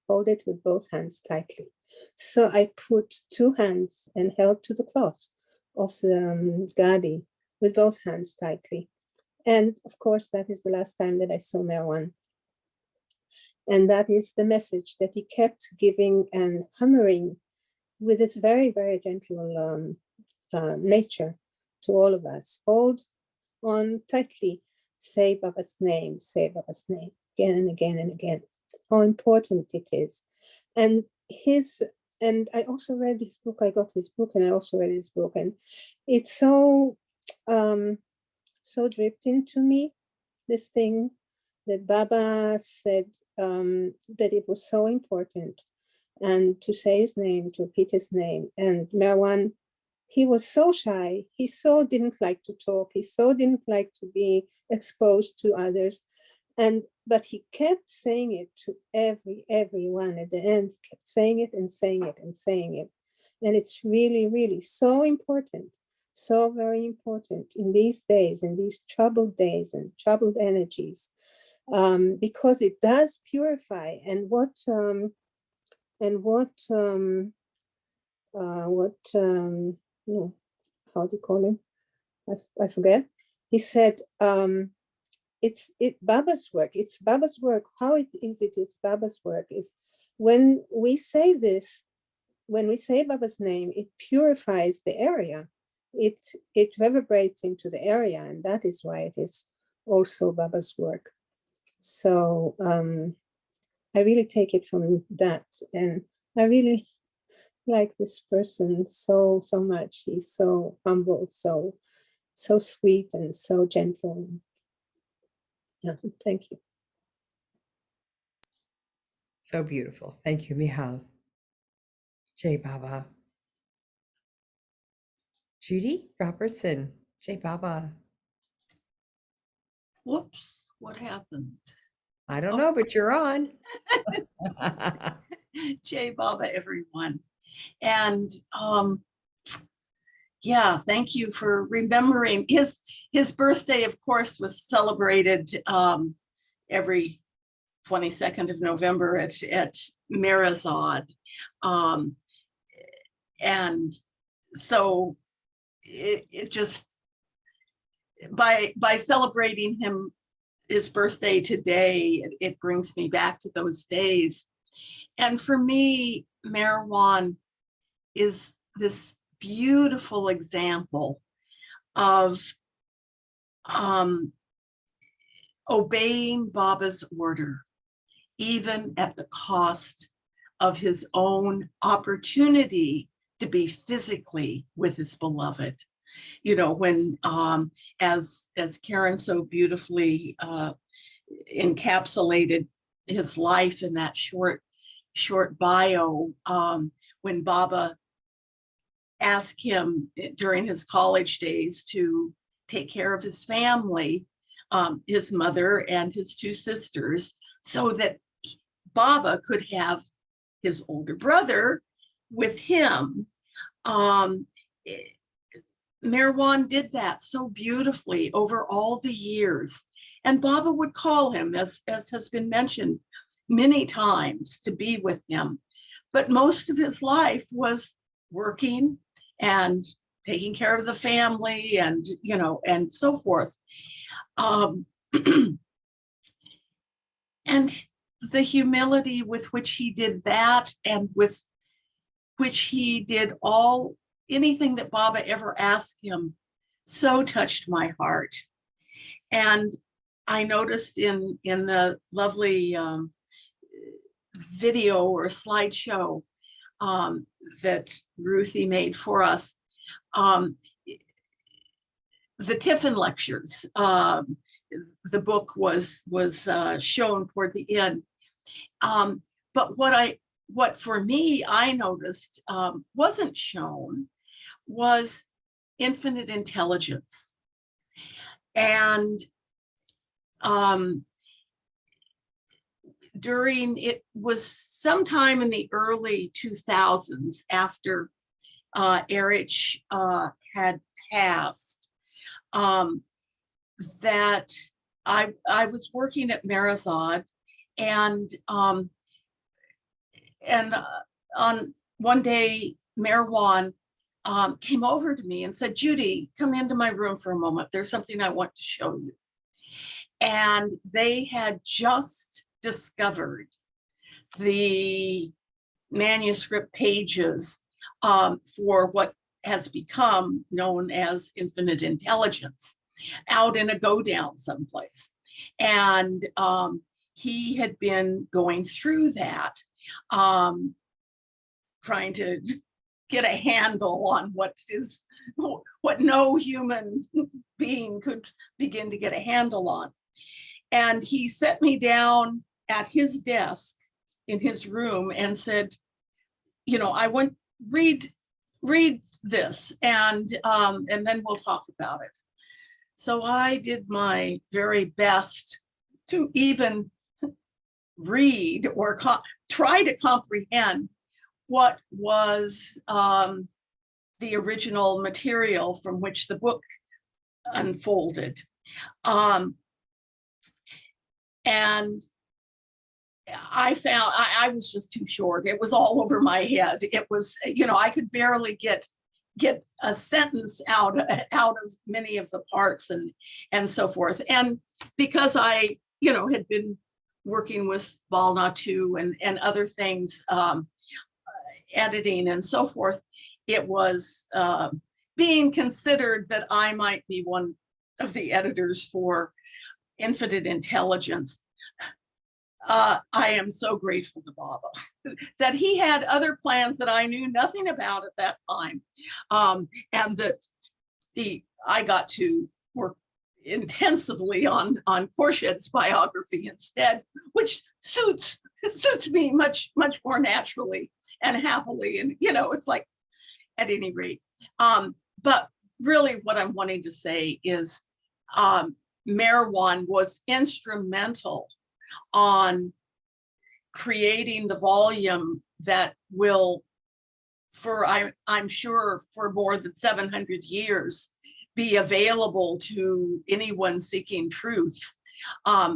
Speaker 8: Hold it with both hands tightly. So I put 2 hands and held to the cloth of the gadi with both hands tightly. And of course, that is the last time that I saw Meherwan. And that is the message that he kept giving and hammering with this very, very gentle nature to all of us. Hold on tightly, say Baba's name, again and again and again. How important it is. And I also read his book, I got his book, and I also read his book, and it's so dripped into me, this thing that Baba said that it was so important and to say his name, to repeat his name. And Meherwan, he was so shy. He so didn't like to talk. He so didn't like to be exposed to others. But he kept saying it to everyone at the end. He kept saying it and saying it and saying it. And it's really, really so important, so very important in these days, in these troubled days and troubled energies, because it does purify. And what no, how do you call him? I forget. He said, it's Baba's work. It's Baba's work. How it's Baba's work is when we say this, when we say Baba's name, it purifies the area. It reverberates into the area, and that is why it is also Baba's work. So I really take it from that, and I really like this person so much. He's so humble, so sweet, and so gentle. Yeah, thank you.
Speaker 1: So beautiful. Thank you, Michal. Jai Baba. Judy Robertson. Jai Baba.
Speaker 9: Whoops, what happened?
Speaker 1: I don't know, but you're on.
Speaker 9: Jai Baba, everyone. And yeah, thank you for remembering. His birthday, of course, was celebrated every 22nd of November at Meherwan. And so it just, by celebrating his birthday today, it brings me back to those days. And for me, Meherwan is this beautiful example of obeying Baba's order, even at the cost of his own opportunity to be physically with his beloved. You know, when as Karen so beautifully encapsulated his life in that short bio, when Baba asked him during his college days to take care of his family, his mother and his two sisters, so that Baba could have his older brother with him. Meherwan did that so beautifully over all the years. And Baba would call him, as has been mentioned many times, to be with him. But most of his life was working and taking care of the family and, you know, and so forth. And the humility with which he did that, and with which he did anything that Baba ever asked him, so touched my heart. And I noticed in the lovely video or slideshow that Ruthie made for us, the Tiffin lectures. The book was shown toward the end. But what for me I noticed wasn't shown was infinite intelligence. And it was sometime in the early 2000s, after Erich had passed, that I was working at Meherwan, and on one day Meherwan came over to me and said, "Judy, come into my room for a moment. There's something I want to show you." And they had just discovered the manuscript pages for what has become known as infinite intelligence, out in a go down someplace. And he had been going through that, trying to get a handle on what no human being could begin to get a handle on. And he set me down at his desk in his room and said, I want read this, and then we'll talk about it. So I did my very best to even read or try to comprehend what was the original material from which the book unfolded. And I found I was just too short. It was all over my head. It was, I could barely get a sentence out of many of the parts and so forth. And because I, had been working with Balnatu and other things, editing and so forth, it was being considered that I might be one of the editors for Infinite Intelligence. I am so grateful to Baba that he had other plans that I knew nothing about at that time, and that I got to work intensively on Khorshed's biography instead, which suits me much more naturally and happily. And it's like, at any rate, but really what I'm wanting to say is Meherwan was instrumental on creating the volume that will, I'm sure, for more than 700 years, be available to anyone seeking truth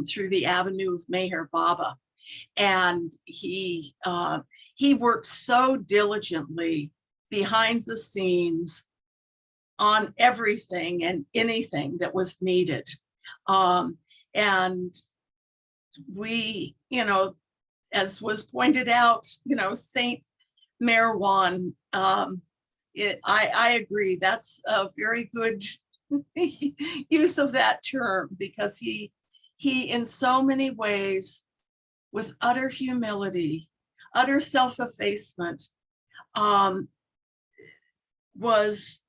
Speaker 9: through the avenue of Meher Baba. And he worked so diligently behind the scenes on everything and anything that was needed. And we, as was pointed out, Saint Meherwan, I agree, that's a very good use of that term, because he in so many ways, with utter humility, utter self-effacement, was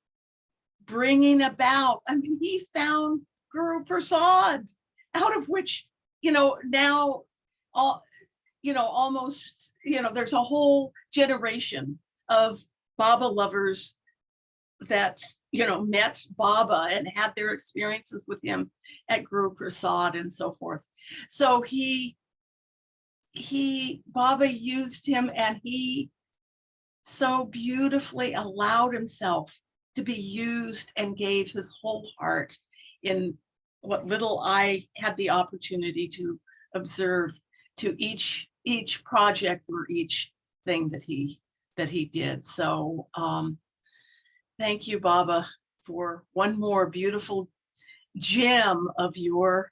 Speaker 9: bringing about, he found Guru Prasad, out of which, now, almost, there's a whole generation of Baba lovers that, met Baba and had their experiences with him at Guru Prasad and so forth. So Baba used him, and he so beautifully allowed himself to be used and gave his whole heart in what little I had the opportunity to observe to each project or each thing that he did. So thank you, Baba, for one more beautiful gem of your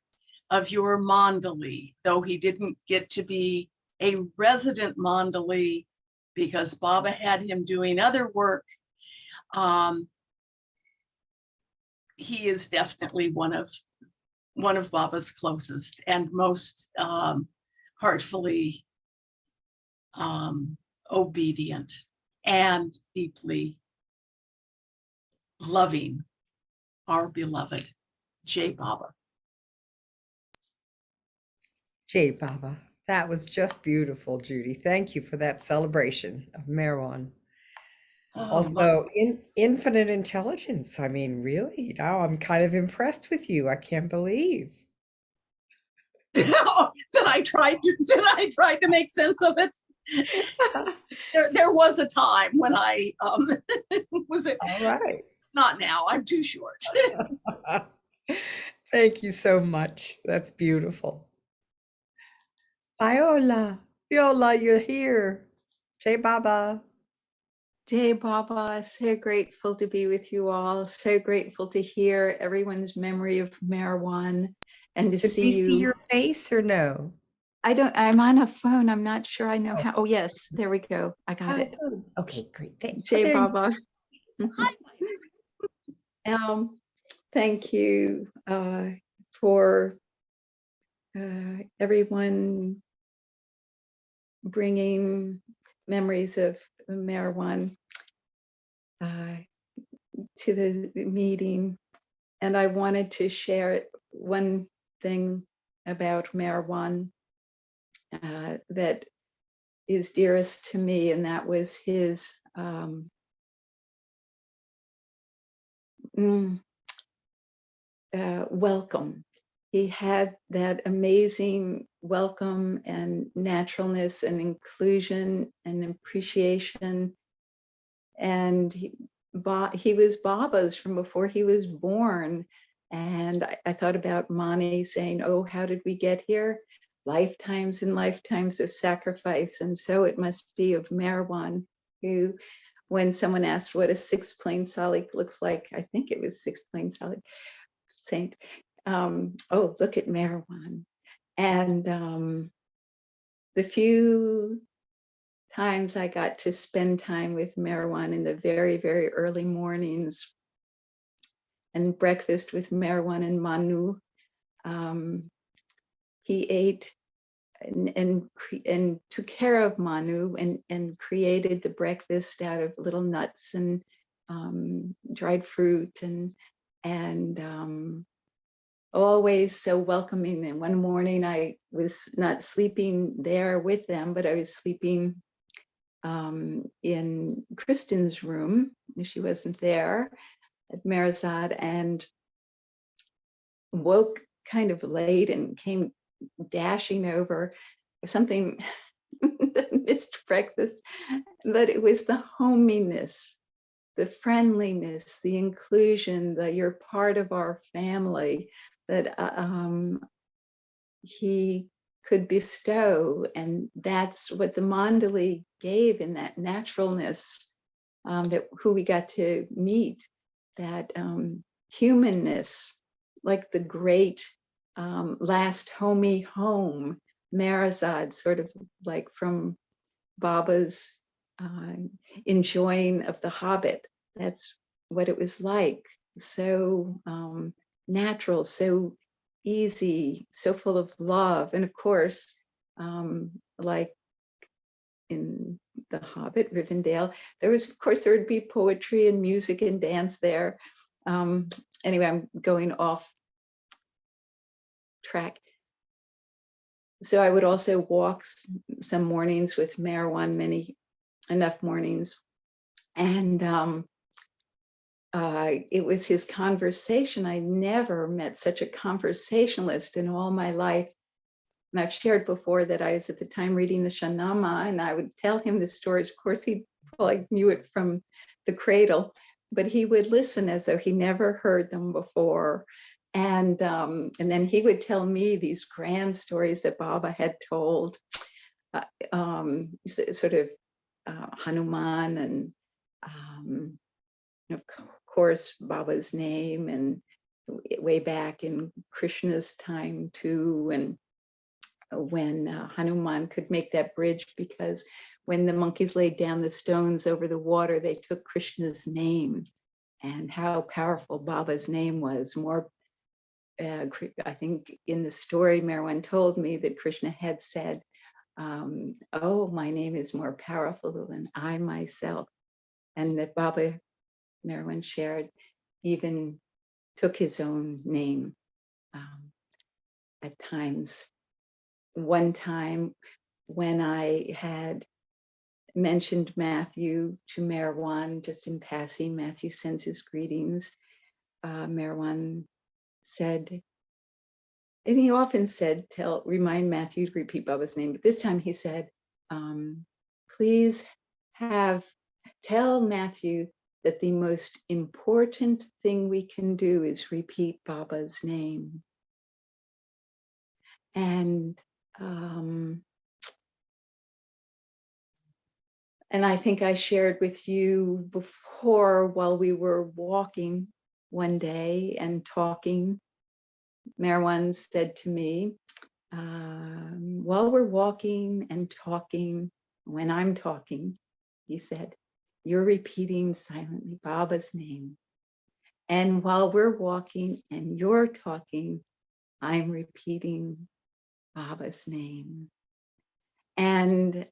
Speaker 9: Mandali, though he didn't get to be a resident Mandali because Baba had him doing other work. He is definitely one of Baba's closest and most heartfully obedient and deeply loving our beloved Jai Baba.
Speaker 1: Jai Baba. That was just beautiful, Judy. Thank you for that celebration of Meherwan. Also, infinite intelligence. Really, now I'm kind of impressed with you. I can't believe
Speaker 9: that I tried to make sense of it. There was a time when I was it.
Speaker 1: All right.
Speaker 9: Not now. I'm too short.
Speaker 1: Thank you so much. That's beautiful. Viola, you're here. Jai Baba.
Speaker 10: Jai Baba, so grateful to be with you all. So grateful to hear everyone's memory of Meherwan and to
Speaker 1: Did
Speaker 10: see
Speaker 1: we
Speaker 10: you.
Speaker 1: see your face or no?
Speaker 10: I'm on a phone. I'm not sure I know how. Oh, yes, there we go. I got it.
Speaker 1: Okay, great. Thanks.
Speaker 10: Jai Baba. Thank you for everyone bringing memories of Meherwan to the meeting. And I wanted to share one thing about Meherwan that is dearest to me, and that was his welcome. He had that amazing welcome and naturalness and inclusion and appreciation. And he was Baba's from before he was born. And I thought about Mani saying, oh, how did we get here? Lifetimes and lifetimes of sacrifice. And so it must be of Meherwan, who, when someone asked what a six-plane salik looks like, I think it was six-plane salik, saint, oh, look at Meherwan. And the few times I got to spend time with Meherwan in the very, very early mornings and breakfast with Meherwan and Manu, he ate and took care of Manu and created the breakfast out of little nuts and dried fruit and always so welcoming. And one morning I was not sleeping there with them, but I was sleeping in Kristen's room. She wasn't there at Meherzad, and woke kind of late and came dashing over something that missed breakfast, but it was the hominess, the friendliness, the inclusion, that you're part of our family that he could bestow. And that's what the Mandali gave in that naturalness, that who we got to meet, that humanness, like the great last homey home, Meherzad, sort of like from Baba's enjoying of The Hobbit. That's what it was like. So natural, so easy, so full of love. And of course, like in The Hobbit, Rivendell, there was, of course, there would be poetry and music and dance there. Anyway, I'm going off track. So I would also walk some mornings with Meherwan, enough mornings. And it was his conversation. I never met such a conversationalist in all my life. And I've shared before that I was at the time reading the Shahnameh, and I would tell him the stories. Of course, he like knew it from the cradle, but he would listen as though he never heard them before. And then he would tell me these grand stories that Baba had told, sort of Hanuman and of course Baba's name, and way back in Krishna's time too, and when Hanuman could make that bridge, because when the monkeys laid down the stones over the water, they took Krishna's name, and how powerful Baba's name was. More, I think in the story Meherwan told me that Krishna had said, oh, my name is more powerful than I myself. And that Baba, Meherwan shared, even took his own name at times. One time when I had mentioned Matthew to Meherwan, just in passing, Matthew sends his greetings. Meherwan said, and he often said, remind Matthew to repeat Baba's name, but this time he said, please tell Matthew that the most important thing we can do is repeat Baba's name. And I think I shared with you before, while we were walking one day and talking, Meherwan said to me, while we're walking and talking, when I'm talking, he said, you're repeating silently Baba's name. And while we're walking and you're talking, I'm repeating Baba's name. And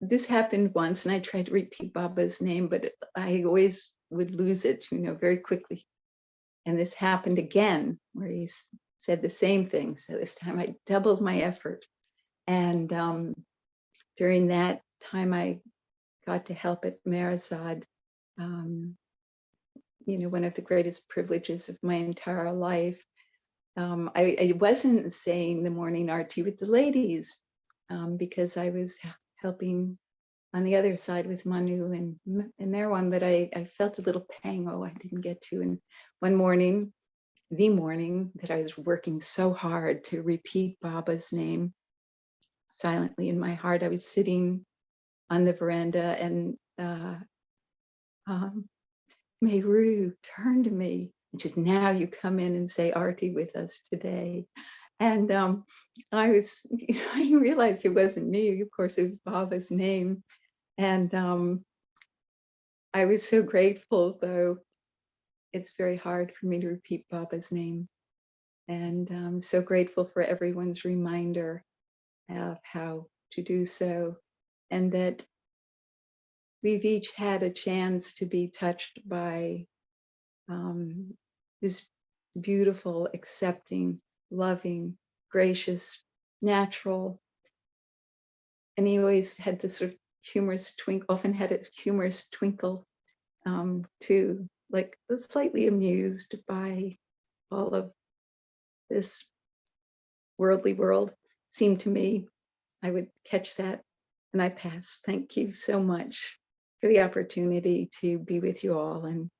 Speaker 10: this happened once, and I tried to repeat Baba's name, but I always would lose it, very quickly. And this happened again, where he said the same thing. So this time I doubled my effort. And during that time, I got to help at Meherwan, one of the greatest privileges of my entire life. I wasn't saying the morning arti with the ladies because I was helping on the other side with Manu and Meherwan, but I felt a little pang, I didn't get to. And one morning, the morning that I was working so hard to repeat Baba's name silently in my heart, I was sitting on the veranda and Meru turned to me and just, now you come in and say Arti with us today. And I realized it wasn't me. Of course, it was Baba's name. And I was so grateful, though it's very hard for me to repeat Baba's name. And I'm so grateful for everyone's reminder of how to do so. And that we've each had a chance to be touched by this beautiful, accepting, loving, gracious, natural. And he always had this sort of humorous twinkle, often had a humorous twinkle too, like slightly amused by all of this worldly world. Seemed to me, I would catch that and I pass. Thank you so much for the opportunity to be with you all and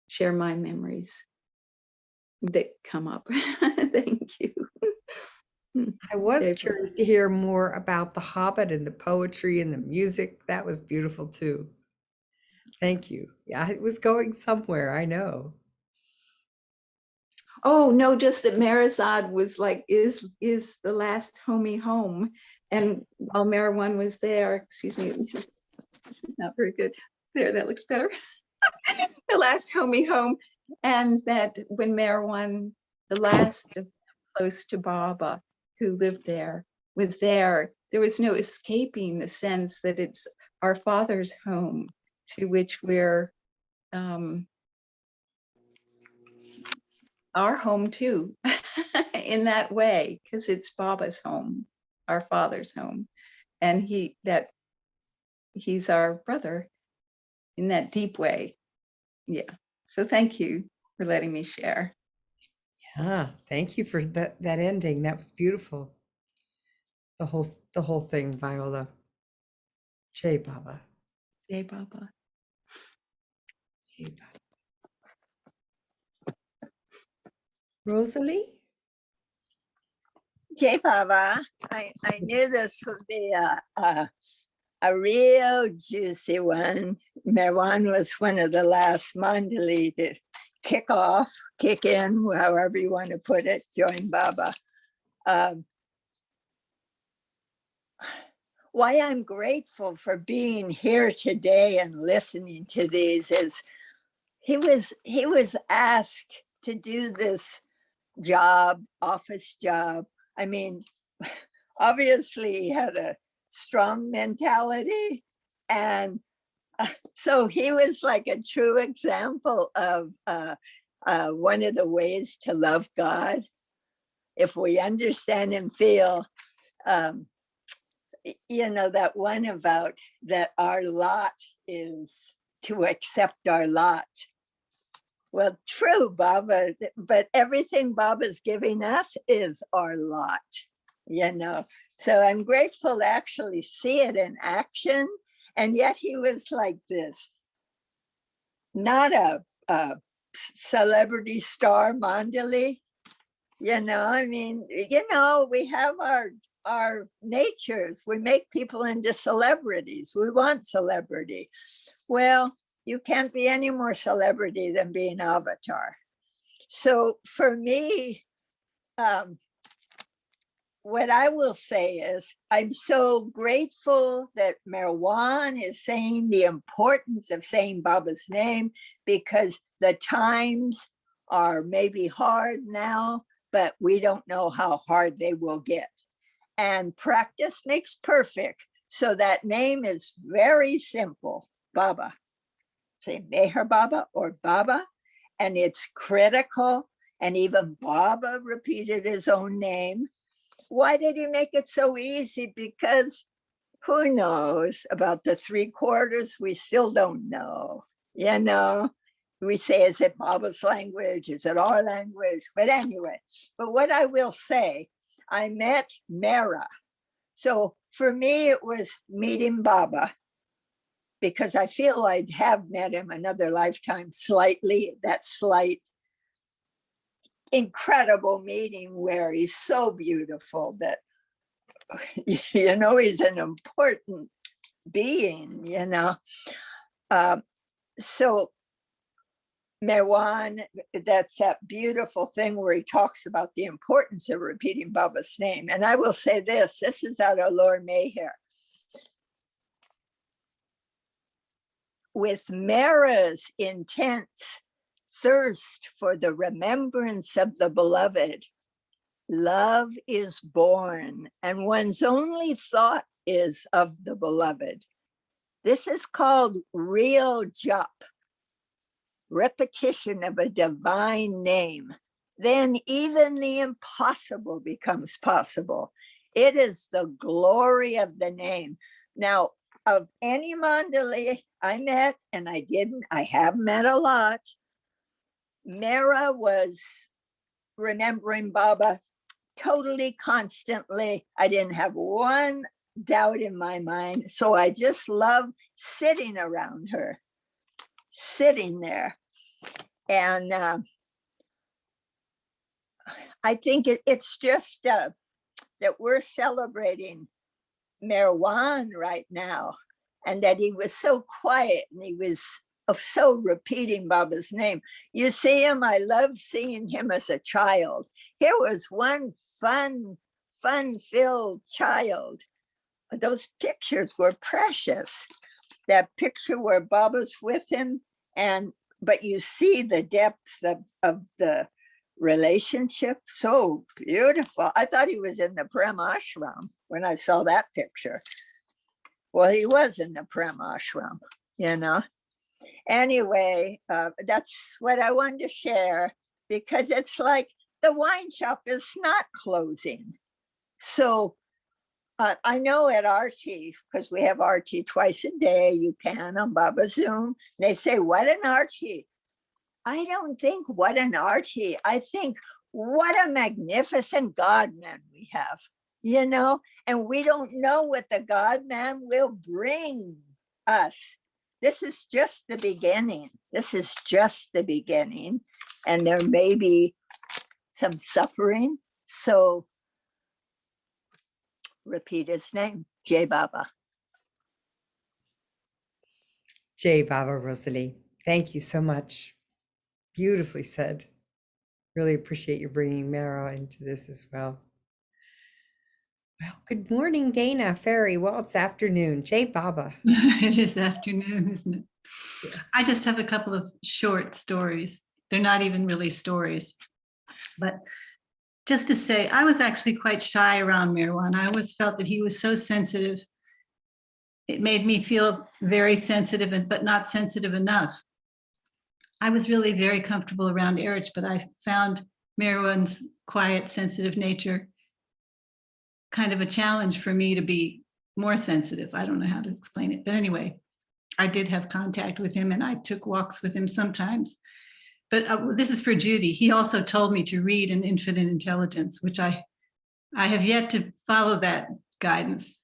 Speaker 10: share my memories that come up. Thank you.
Speaker 1: I was
Speaker 10: David.
Speaker 1: curious to hear more about the Hobbit and the poetry and the music. That was beautiful too. Thank you. Yeah, it was going somewhere, I know.
Speaker 10: Oh no, just that Meherwan was like, is the last homie home. And while Meherwan was there, excuse me, not very good. There, that looks better. The last homie home. And that when Meherwan, the last close to Baba, who lived there, was there, there was no escaping the sense that it's our father's home, to which we're our home too, in that way, because it's Baba's home, our father's home. And he's our brother in that deep way. Yeah. So thank you for letting me share.
Speaker 1: Yeah, thank you for that ending. That was beautiful. The whole thing, Viola. Jai Baba.
Speaker 10: Jai Baba.
Speaker 1: Jai Baba. Rosalie?
Speaker 11: Jay Baba, I knew this would be a real juicy one. Meherwan was one of the last mandali to kick in, however you want to put it, join Baba. Why I'm grateful for being here today and listening to these is he was asked to do this office job. I mean, obviously he had a strong mentality, and so he was like a true example of one of the ways to love God. If we understand and feel, that one about that our lot is to accept our lot. Well, true, Baba, but everything Baba's giving us is our lot, So I'm grateful to actually see it in action. And yet he was like this, not a celebrity star mandali, I mean, we have our natures. We make people into celebrities. We want celebrity. Well, you can't be any more celebrity than being avatar. So for me, what I will say is I'm so grateful that Meherwan is saying the importance of saying Baba's name, because the times are maybe hard now, but we don't know how hard they will get. And practice makes perfect. So that name is very simple, Baba. Say Meher Baba or Baba, and it's critical. And even Baba repeated his own name. Why did he make it so easy? Because who knows about the 3/4? We still don't know. You know, we say, is it Baba's language? Is it our language? But anyway, but what I will say, I met Mera. So for me, it was meeting Baba, because I feel I'd have met him another lifetime, slightly, that slight, incredible meeting where he's so beautiful that, you know, he's an important being, you know. So Meherwan, that's that beautiful thing where he talks about the importance of repeating Baba's name. And I will say this is out of Lord Meher. With Mera's intense thirst for the remembrance of the beloved, love is born, and one's only thought is of the beloved. This is called real jap, repetition of a divine name. Then even the impossible becomes possible. It is the glory of the name. Now, of any Mandali I met, and I have met a lot, Mera was remembering Baba totally, constantly. I didn't have one doubt in my mind. So I just love sitting around her, sitting there. And I think it's just that we're celebrating Meherwan right now, and that he was so quiet and he was so repeating Baba's name. You see him, I love seeing him as a child. Here was one fun-filled child. Those pictures were precious. That picture where Baba's with him, but you see the depth of the relationship, so beautiful. I thought he was in the Prem Ashram when I saw that picture. Well, he was in the Prem Ashram, you know. Anyway, that's what I wanted to share, because it's like the wine shop is not closing. So I know at RT, because we have RT twice a day, you can on Baba Zoom, they say, what an RT. I don't think what an RT, I think what a magnificent God-man we have, you know, and we don't know what the God-man will bring us. This is just the beginning. This is just the beginning. And there may be some suffering. So repeat his name, Jai Baba.
Speaker 1: Jai Baba, Rosalie. Thank you so much. Beautifully said. Really appreciate you bringing Mara into this as well. Well, good morning, Dana Ferry. Well, it's afternoon. Jai Baba.
Speaker 12: It is afternoon, isn't it? Yeah. I just have a couple of short stories. They're not even really stories. But just to say, I was actually quite shy around Meherwan. I always felt that he was so sensitive. It made me feel very sensitive, but not sensitive enough. I was really very comfortable around Erich, but I found Meherwan's quiet, sensitive nature kind of a challenge for me to be more sensitive. I don't know how to explain it, but anyway, I did have contact with him and I took walks with him sometimes. But this is for Judy. He also told me to read An Infinite Intelligence, which I have yet to follow that guidance.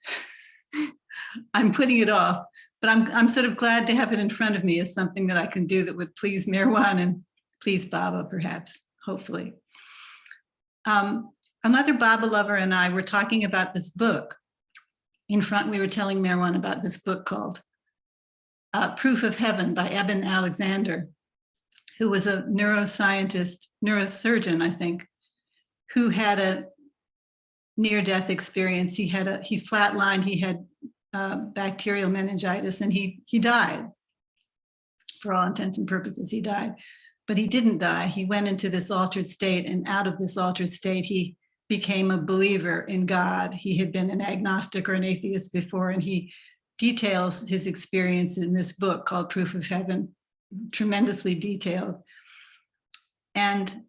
Speaker 12: I'm putting it off, but I'm sort of glad to have it in front of me as something that I can do that would please Meherwan and please Baba, perhaps, hopefully. Another Baba lover and I were talking about this book. In front, we were telling Meherwan about this book called Proof of Heaven by Eben Alexander, who was a neuroscientist, neurosurgeon, I think, who had a near-death experience. He flatlined, he had bacterial meningitis, and he died. For all intents and purposes, he died. But he didn't die. He went into this altered state, and out of this altered state, he became a believer in God. He had been an agnostic or an atheist before, and he details his experience in this book called Proof of Heaven, tremendously detailed. And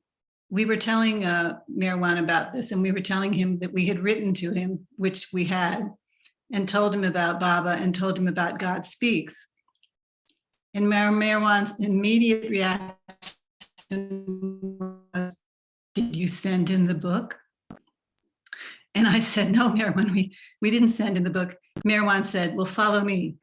Speaker 12: we were telling Meherwan about this, and we were telling him that we had written to him, which we had, and told him about Baba and told him about God Speaks. And Meherwan's immediate reaction was, did you send him the book? And I said, no, Meherwan, we didn't send him the book. Meherwan said, well, follow me.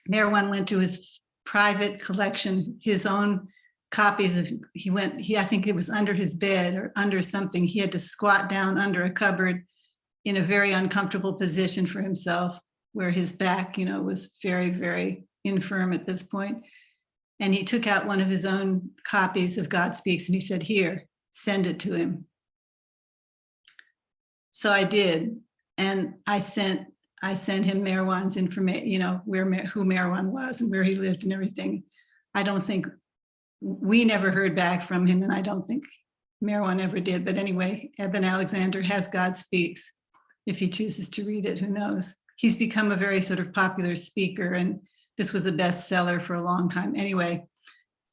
Speaker 12: Meherwan went to his private collection, his own copies of, I think it was under his bed or under something. He had to squat down under a cupboard in a very uncomfortable position for himself, where his back, was very, very infirm at this point. And he took out one of his own copies of God Speaks and he said, here, send it to him. So I did. And I sent him Meherwan's information, who Meherwan was and where he lived and everything. I don't think, we never heard back from him, and I don't think Meherwan ever did. But anyway, Eben Alexander has God Speaks. If he chooses to read it, who knows? He's become a very sort of popular speaker, and this was a bestseller for a long time. Anyway,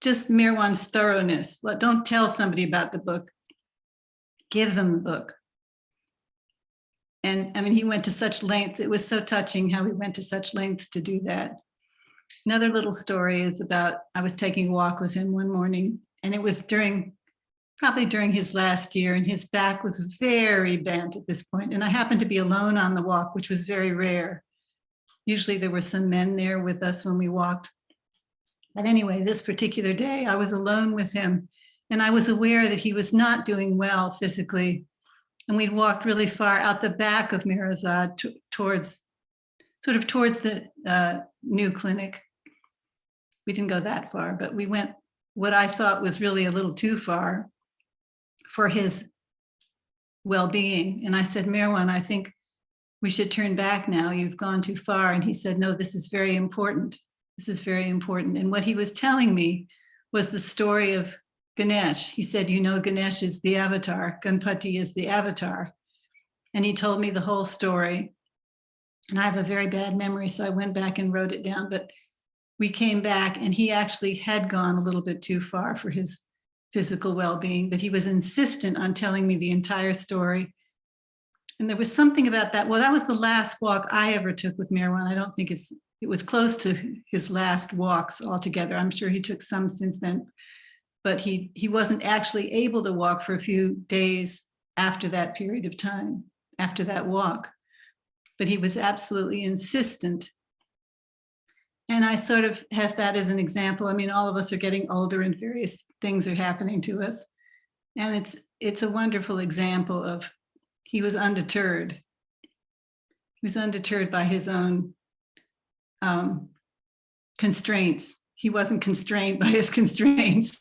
Speaker 12: just Meherwan's thoroughness. Don't tell somebody about the book. Give them the book. And I mean, he went to such lengths. It was so touching how he went to such lengths to do that. Another little story is about, I was taking a walk with him one morning, and it was probably during his last year, and his back was very bent at this point. And I happened to be alone on the walk, which was very rare. Usually there were some men there with us when we walked. But anyway, this particular day, I was alone with him, and I was aware that he was not doing well physically. And we'd walked really far out the back of Mirazad towards the new clinic. We didn't go that far, but we went what I thought was really a little too far for his well-being. And I said, Meherwan, I think we should turn back now. You've gone too far. And he said, no, this is very important. This is very important. And what he was telling me was the story of Ganesh. He said, Ganesh is the avatar. Ganpati is the avatar. And he told me the whole story. And I have a very bad memory, so I went back and wrote it down. But we came back, and he actually had gone a little bit too far for his physical well-being, but he was insistent on telling me the entire story. And there was something about that. Well, that was the last walk I ever took with Meherwan. I don't think it was close to his last walks altogether. I'm sure he took some since then, but he wasn't actually able to walk for a few days after that period of time, after that walk. But he was absolutely insistent. And I sort of have that as an example. I mean, all of us are getting older and various things are happening to us. And it's a wonderful example of, he was undeterred. He was undeterred by his own constraints. He wasn't constrained by his constraints.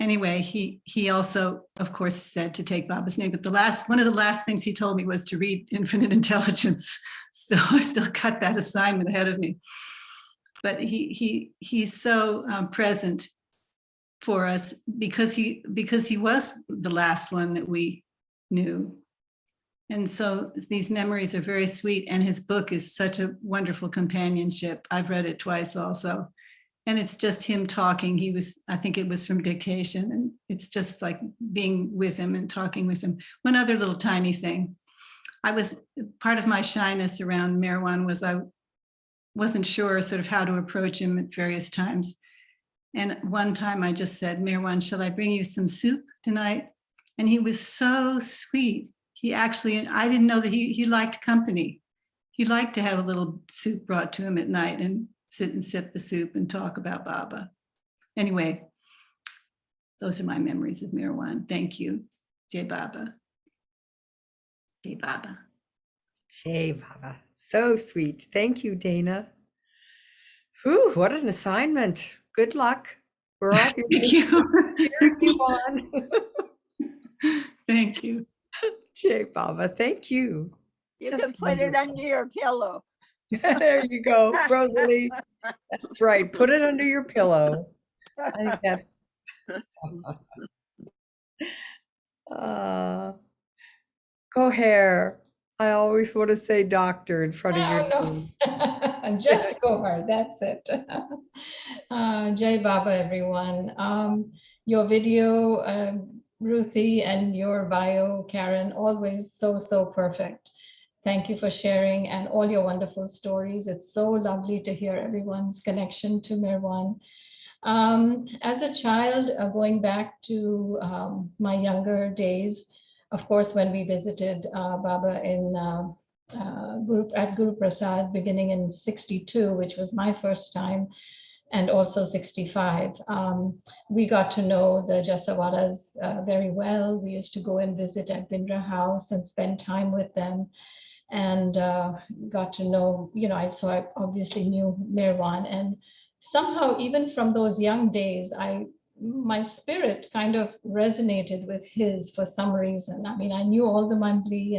Speaker 12: Anyway, he also, of course, said to take Baba's name, but one of the last things he told me was to read Infinite Intelligence. So I still got that assignment ahead of me. But he's so present for us because he was the last one that we knew. And so these memories are very sweet, and his book is such a wonderful companionship. I've read it twice also. And it's just him talking. I think it was from dictation, and it's just like being with him and talking with him. One other little tiny thing. Part of my shyness around Meherwan was I wasn't sure sort of how to approach him at various times. And one time I just said, Meherwan, shall I bring you some soup tonight? And he was so sweet. I didn't know that he liked company. He liked to have a little soup brought to him at night and sit and sip the soup and talk about Baba. Anyway, those are my memories of Meherwan. Thank you. Jai Baba. Jai Baba.
Speaker 1: Jai Baba. So sweet. Thank you, Dana. Whew, what an assignment. Good luck. We're all here cheering you on.
Speaker 12: Thank you.
Speaker 1: Jai Baba. Thank you.
Speaker 11: You
Speaker 1: Just
Speaker 11: can put it under your pillow.
Speaker 1: There you go, Rosalie. That's right. Put it under your pillow. I think that's go hair. I always want to say doctor in front of your
Speaker 13: No,
Speaker 1: name.
Speaker 13: no. Just Gohar, that's it. Jai Baba, everyone. Your video, Ruthie, and your bio, Karen, always so, so perfect. Thank you for sharing and all your wonderful stories. It's so lovely to hear everyone's connection to Meherwan. As a child, going back to my younger days, of course, when we visited Baba in Guru Prasad beginning in 62, which was my first time, and also 65. We got to know the Jessawalas very well. We used to go and visit at Bindra House and spend time with them, and got to know, so I obviously knew Meherwan, and somehow even from those young days, my spirit kind of resonated with his for some reason. I mean, I knew all the Mandli,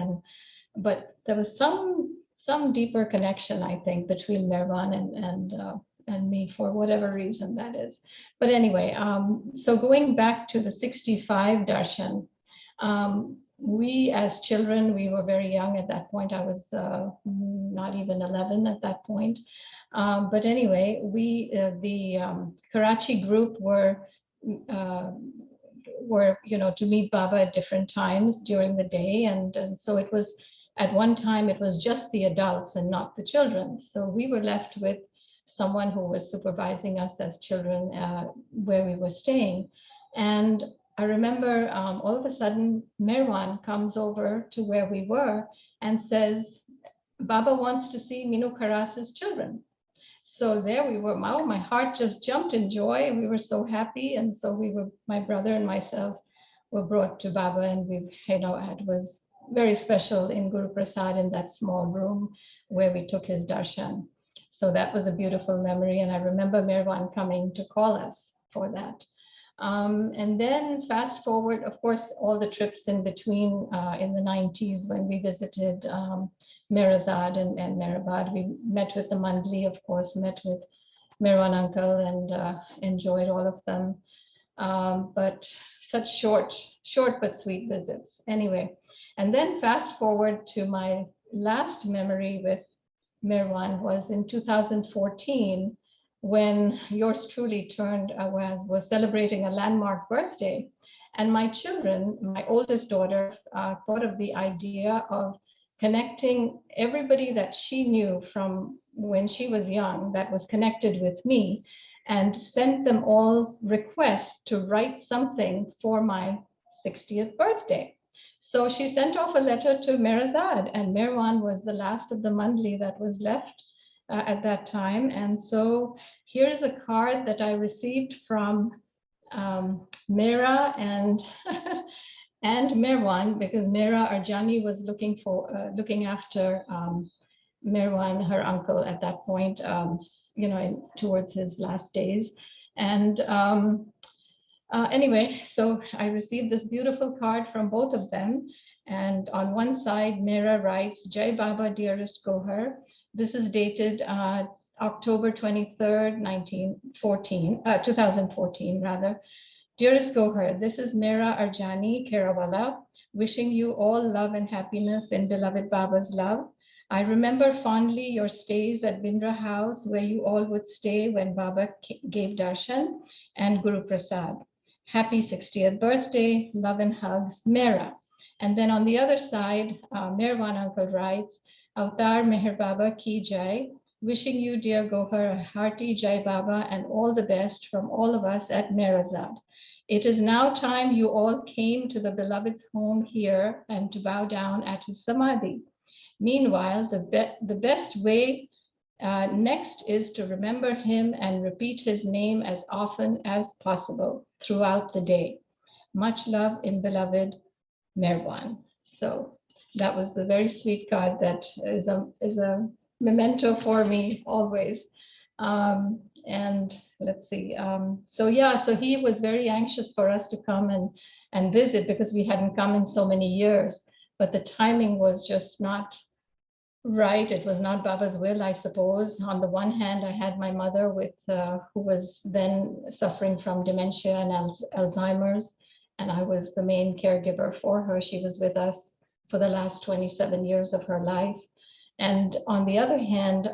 Speaker 13: but there was some deeper connection, I think, between Meherwan and me for whatever reason that is. But anyway, so going back to the 65 darshan, we as children, we were very young at that point. I was not even 11 at that point. But anyway, the Karachi group were to meet Baba at different times during the day. And so it was, at one time, it was just the adults and not the children. So we were left with someone who was supervising us as children where we were staying. And I remember all of a sudden, Meherwan comes over to where we were and says, Baba wants to see Minu Karas's children. So there we were. My heart just jumped in joy. We were so happy. And so my brother and myself were brought to Baba, and it was very special in Guru Prasad in that small room where we took his darshan. So that was a beautiful memory. And I remember Meherwan coming to call us for that. And then fast forward, of course, all the trips in between in the 90s when we visited Mirazad and Meherabad. We met with the Mandli, of course, met with Meherwan uncle and enjoyed all of them. But such short but sweet visits. Anyway, and then fast forward to my last memory with Meherwan was in 2014, when yours truly was celebrating a landmark birthday. And my children, my oldest daughter, thought of the idea of connecting everybody that she knew from when she was young that was connected with me, and sent them all requests to write something for my 60th birthday. So she sent off a letter to Mirazad, and Meherwan was the last of the Mandli that was left at that time. And so here's a card that I received from Mera and and Meherwan, because Mera Arjani was looking after Meherwan, her uncle at that point, towards his last days. And anyway, so I received this beautiful card from both of them. And on one side, Mera writes, Jai Baba, dearest Gohar. This is dated October 23rd, 2014 rather. Dearest Gohar, this is Mera Arjani Kerawala, wishing you all love and happiness in beloved Baba's love. I remember fondly your stays at Bindra House, where you all would stay when Baba gave darshan, and Guru Prasad. Happy 60th birthday, love and hugs, Mera. And then on the other side, Meherwan uncle writes, Avtar Meher Baba ki jai, wishing you, dear Gohar, a hearty Jai Baba and all the best from all of us at Mirazad. It is now time you all came to the beloved's home here and to bow down at his samadhi. Meanwhile, the best way next is to remember him and repeat his name as often as possible throughout the day. Much love in beloved Meherwan. So that was the very sweet card that is a memento for me always. And let's see. So he was very anxious for us to come and visit, because we hadn't come in so many years, but the timing was just not right. It was not Baba's will, I suppose. On the one hand, I had my mother who was then suffering from dementia and Alzheimer's, and I was the main caregiver for her. She was with us for the last 27 years of her life. And on the other hand,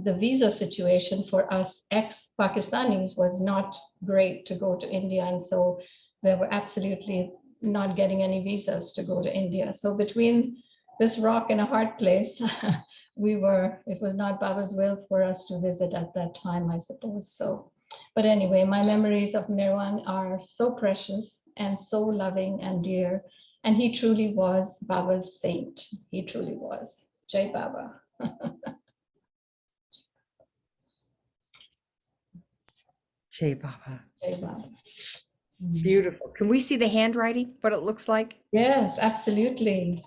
Speaker 13: the visa situation for us ex-Pakistanis was not great to go to India. And so they were absolutely not getting any visas to go to India. So between this rock and a hard place, it was not Baba's will for us to visit at that time, I suppose. So, but anyway, my memories of Meherwan are so precious and so loving and dear. And he truly was Baba's saint. He truly was. Jai Baba.
Speaker 1: Jai Baba.
Speaker 13: Jai Baba.
Speaker 1: Beautiful. Can we see the handwriting, what it looks like?
Speaker 13: Yes, absolutely.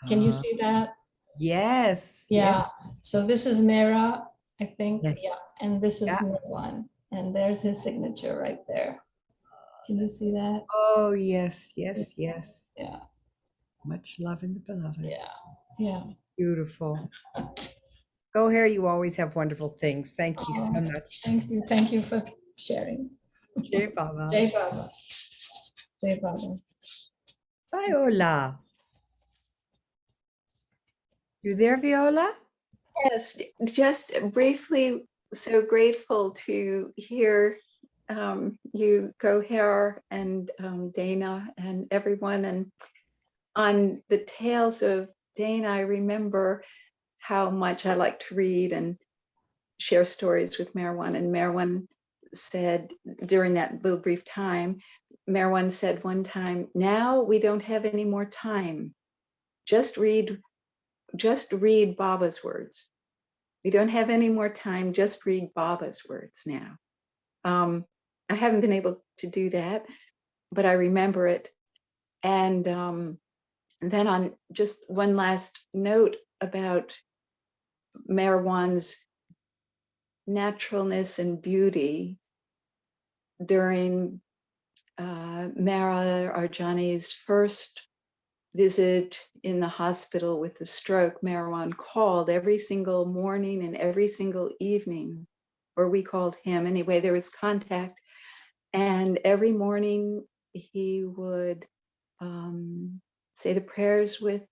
Speaker 13: Can you see that?
Speaker 1: Yes.
Speaker 13: Yeah.
Speaker 1: Yes.
Speaker 13: So this is Mera, I think.
Speaker 1: Yeah.
Speaker 13: Yeah. And this is
Speaker 1: Yeah.
Speaker 13: Meherwan. And there's his signature right there. Can you see that?
Speaker 1: Oh, yes, yes, yes.
Speaker 13: Yeah.
Speaker 1: Much love in the beloved.
Speaker 13: Yeah. Yeah.
Speaker 1: Beautiful. Go here. You always have wonderful things. Thank you so much.
Speaker 13: Thank you. Thank you for sharing.
Speaker 1: Jai Baba.
Speaker 13: Jai Baba. Jai Baba.
Speaker 1: Viola. You there, Viola?
Speaker 10: Yes, just briefly, so grateful to hear you, Goher, and Dana, and everyone. And on the tales of Dana, I remember how much I like to read and share stories with Meherwan. And Meherwan said during that little brief time, Meherwan said one time, "Now we don't have any more time. Just read Baba's words. We don't have any more time. Just read Baba's words now." I haven't been able to do that, but I remember it. And then on just one last note about Meherwan's naturalness and beauty during Mara Arjani's first visit in the hospital with the stroke. Meherwan called every single morning and every single evening, or we called him anyway. There was contact, and every morning he would say the prayers with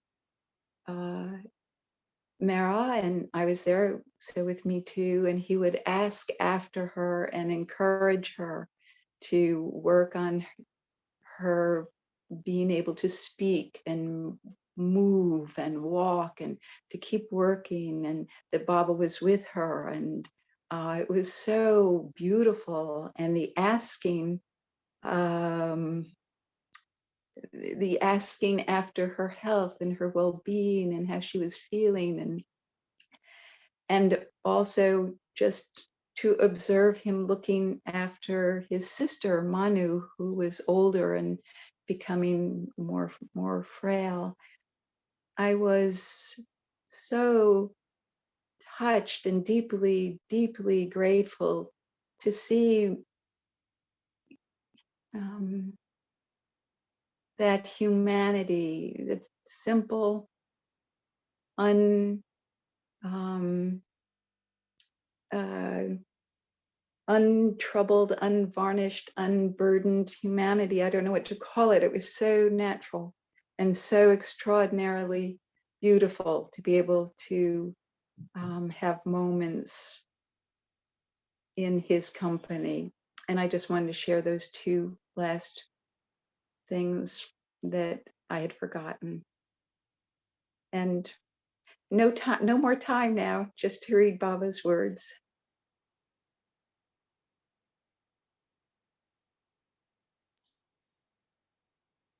Speaker 10: Mara, and I was there, so with me too, and he would ask after her and encourage her to work on her being able to speak and move and walk and to keep working, and that Baba was with her. And it was so beautiful. And the asking after her health and her well-being and how she was feeling, and also just to observe him looking after his sister Manu, who was older and becoming more frail. I was so touched and deeply, deeply grateful to see that humanity, that simple, untroubled, unvarnished, unburdened humanity. I don't know what to call it. It was so natural and so extraordinarily beautiful to be able to have moments in his company. And I just wanted to share those two last things that I had forgotten. And no more time now, just to read Baba's words.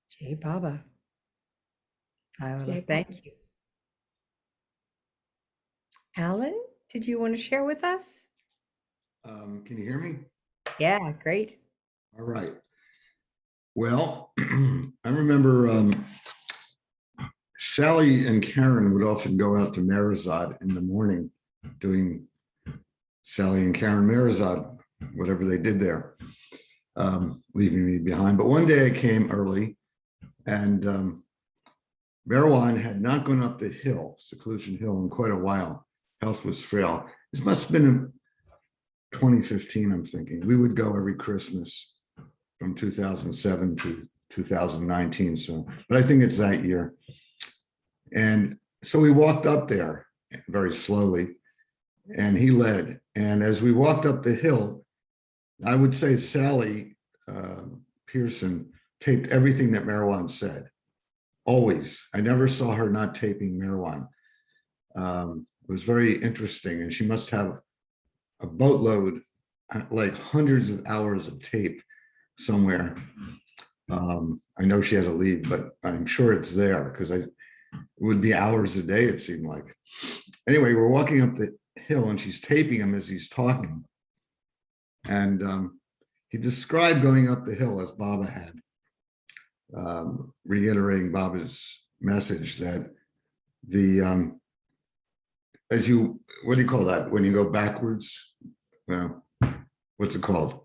Speaker 1: Jai Baba. Viola,
Speaker 10: Jai
Speaker 1: thank
Speaker 10: Baba.
Speaker 1: you. Alan, did you want to share with us?
Speaker 14: Can you hear me?
Speaker 1: Yeah, great.
Speaker 14: All right. Well, I remember Sally and Karen would often go out to Meherzad in the morning doing Sally and Karen Meherzad, whatever they did there, leaving me behind. But one day I came early, and Meherwan had not gone up the hill, Seclusion Hill, in quite a while. Health was frail. This must have been in 2015, I'm thinking. We would go every Christmas from 2007 to 2019. So, but I think it's that year. And so we walked up there very slowly, and he led. And as we walked up the hill, I would say Sally Pearson taped everything that Meherwan said. Always. I never saw her not taping Meherwan. It was very interesting, and she must have a boatload, like hundreds of hours of tape somewhere. I know she had to leave, but I'm sure it's there because it would be hours a day, it seemed like. Anyway, we're walking up the hill and she's taping him as he's talking. And he described going up the hill as Baba had, reiterating Baba's message that the, as you, what do you call that? When you go backwards? Well, what's it called?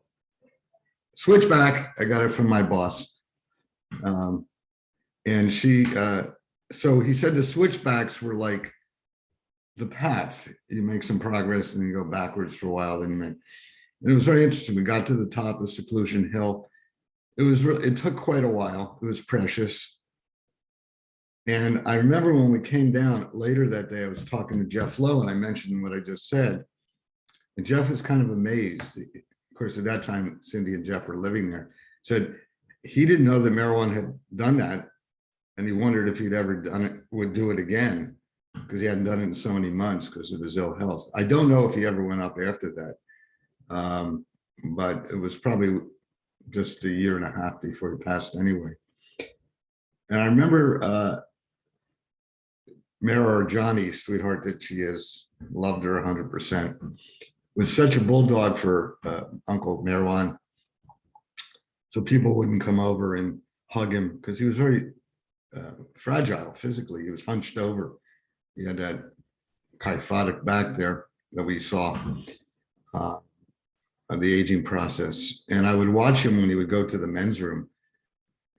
Speaker 14: Switchback. I got it from my boss. And she, so he said the switchbacks were like the path. You make some progress and you go backwards for a while. Then you make, and it was very interesting. We got to the top of Seclusion Hill. It was, it took quite a while. It was precious. And I remember when we came down later that day, I was talking to Jeff Lowe and I mentioned what I just said. And Jeff was kind of amazed. Of course, at that time, Cindy and Jeff were living there. Said he didn't know that Meherwan had done that. And he wondered if he'd ever done it, would do it again, because he hadn't done it in so many months because of his ill health. I don't know if he ever went up after that. But it was probably just a year and a half before he passed anyway. And I remember Mara, or Johnny, sweetheart that she is, loved her 100%. Was such a bulldog for Uncle Meherwan. So people wouldn't come over and hug him because he was very fragile physically. He was hunched over. He had that kyphotic back there that we saw of the aging process. And I would watch him when he would go to the men's room,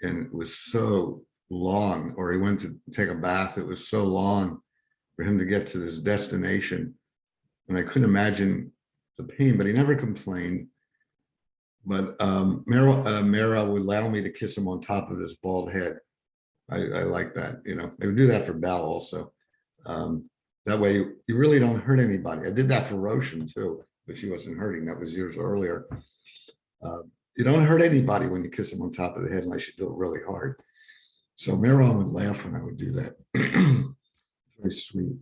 Speaker 14: and it was so long, or he went to take a bath. It was so long for him to get to this destination. And I couldn't imagine the pain, but he never complained. But Mara would allow me to kiss him on top of his bald head. I like that, you know. I would do that for Belle also. That way you really don't hurt anybody. I did that for Roshan too, but she wasn't hurting. That was years earlier. You don't hurt anybody when you kiss him on top of the head unless you do it really hard. So Meherwan would laugh when I would do that. Very sweet.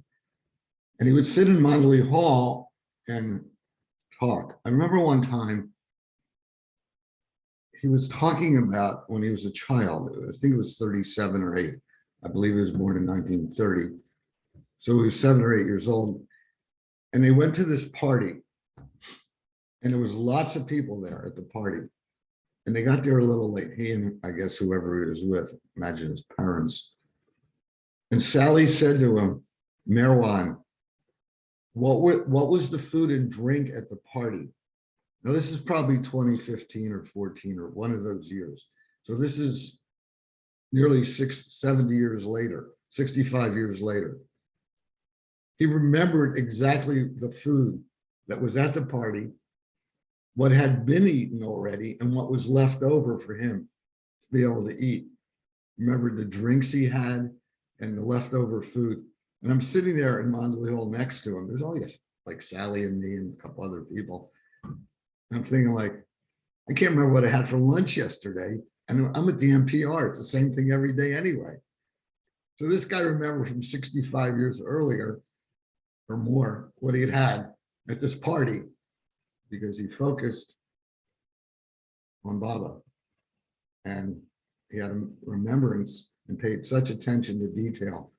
Speaker 14: And he would sit in Mondley Hall and talk. I remember one time he was talking about when he was a child. I think it was 37 or 8. I believe he was born in 1930. So he was 7 or 8 years old. And they went to this party. And there was lots of people there at the party. And they got there a little late. He and I guess whoever he was with, imagine his parents. And Sally said to him, Meherwan, what was the food and drink at the party? Now, this is probably 2015 or 14 or one of those years. So this is nearly 70 years later, 65 years later. He remembered exactly the food that was at the party, what had been eaten already, and what was left over for him to be able to eat. Remembered the drinks he had and the leftover food. And I'm sitting there in Mondley Hall next to him. There's only like Sally and me and a couple other people. I'm thinking like, I can't remember what I had for lunch yesterday. And I'm at the NPR. It's the same thing every day anyway. So this guy remembered from 65 years earlier or more what he had at this party because he focused on Baba. And he had a remembrance and paid such attention to detail.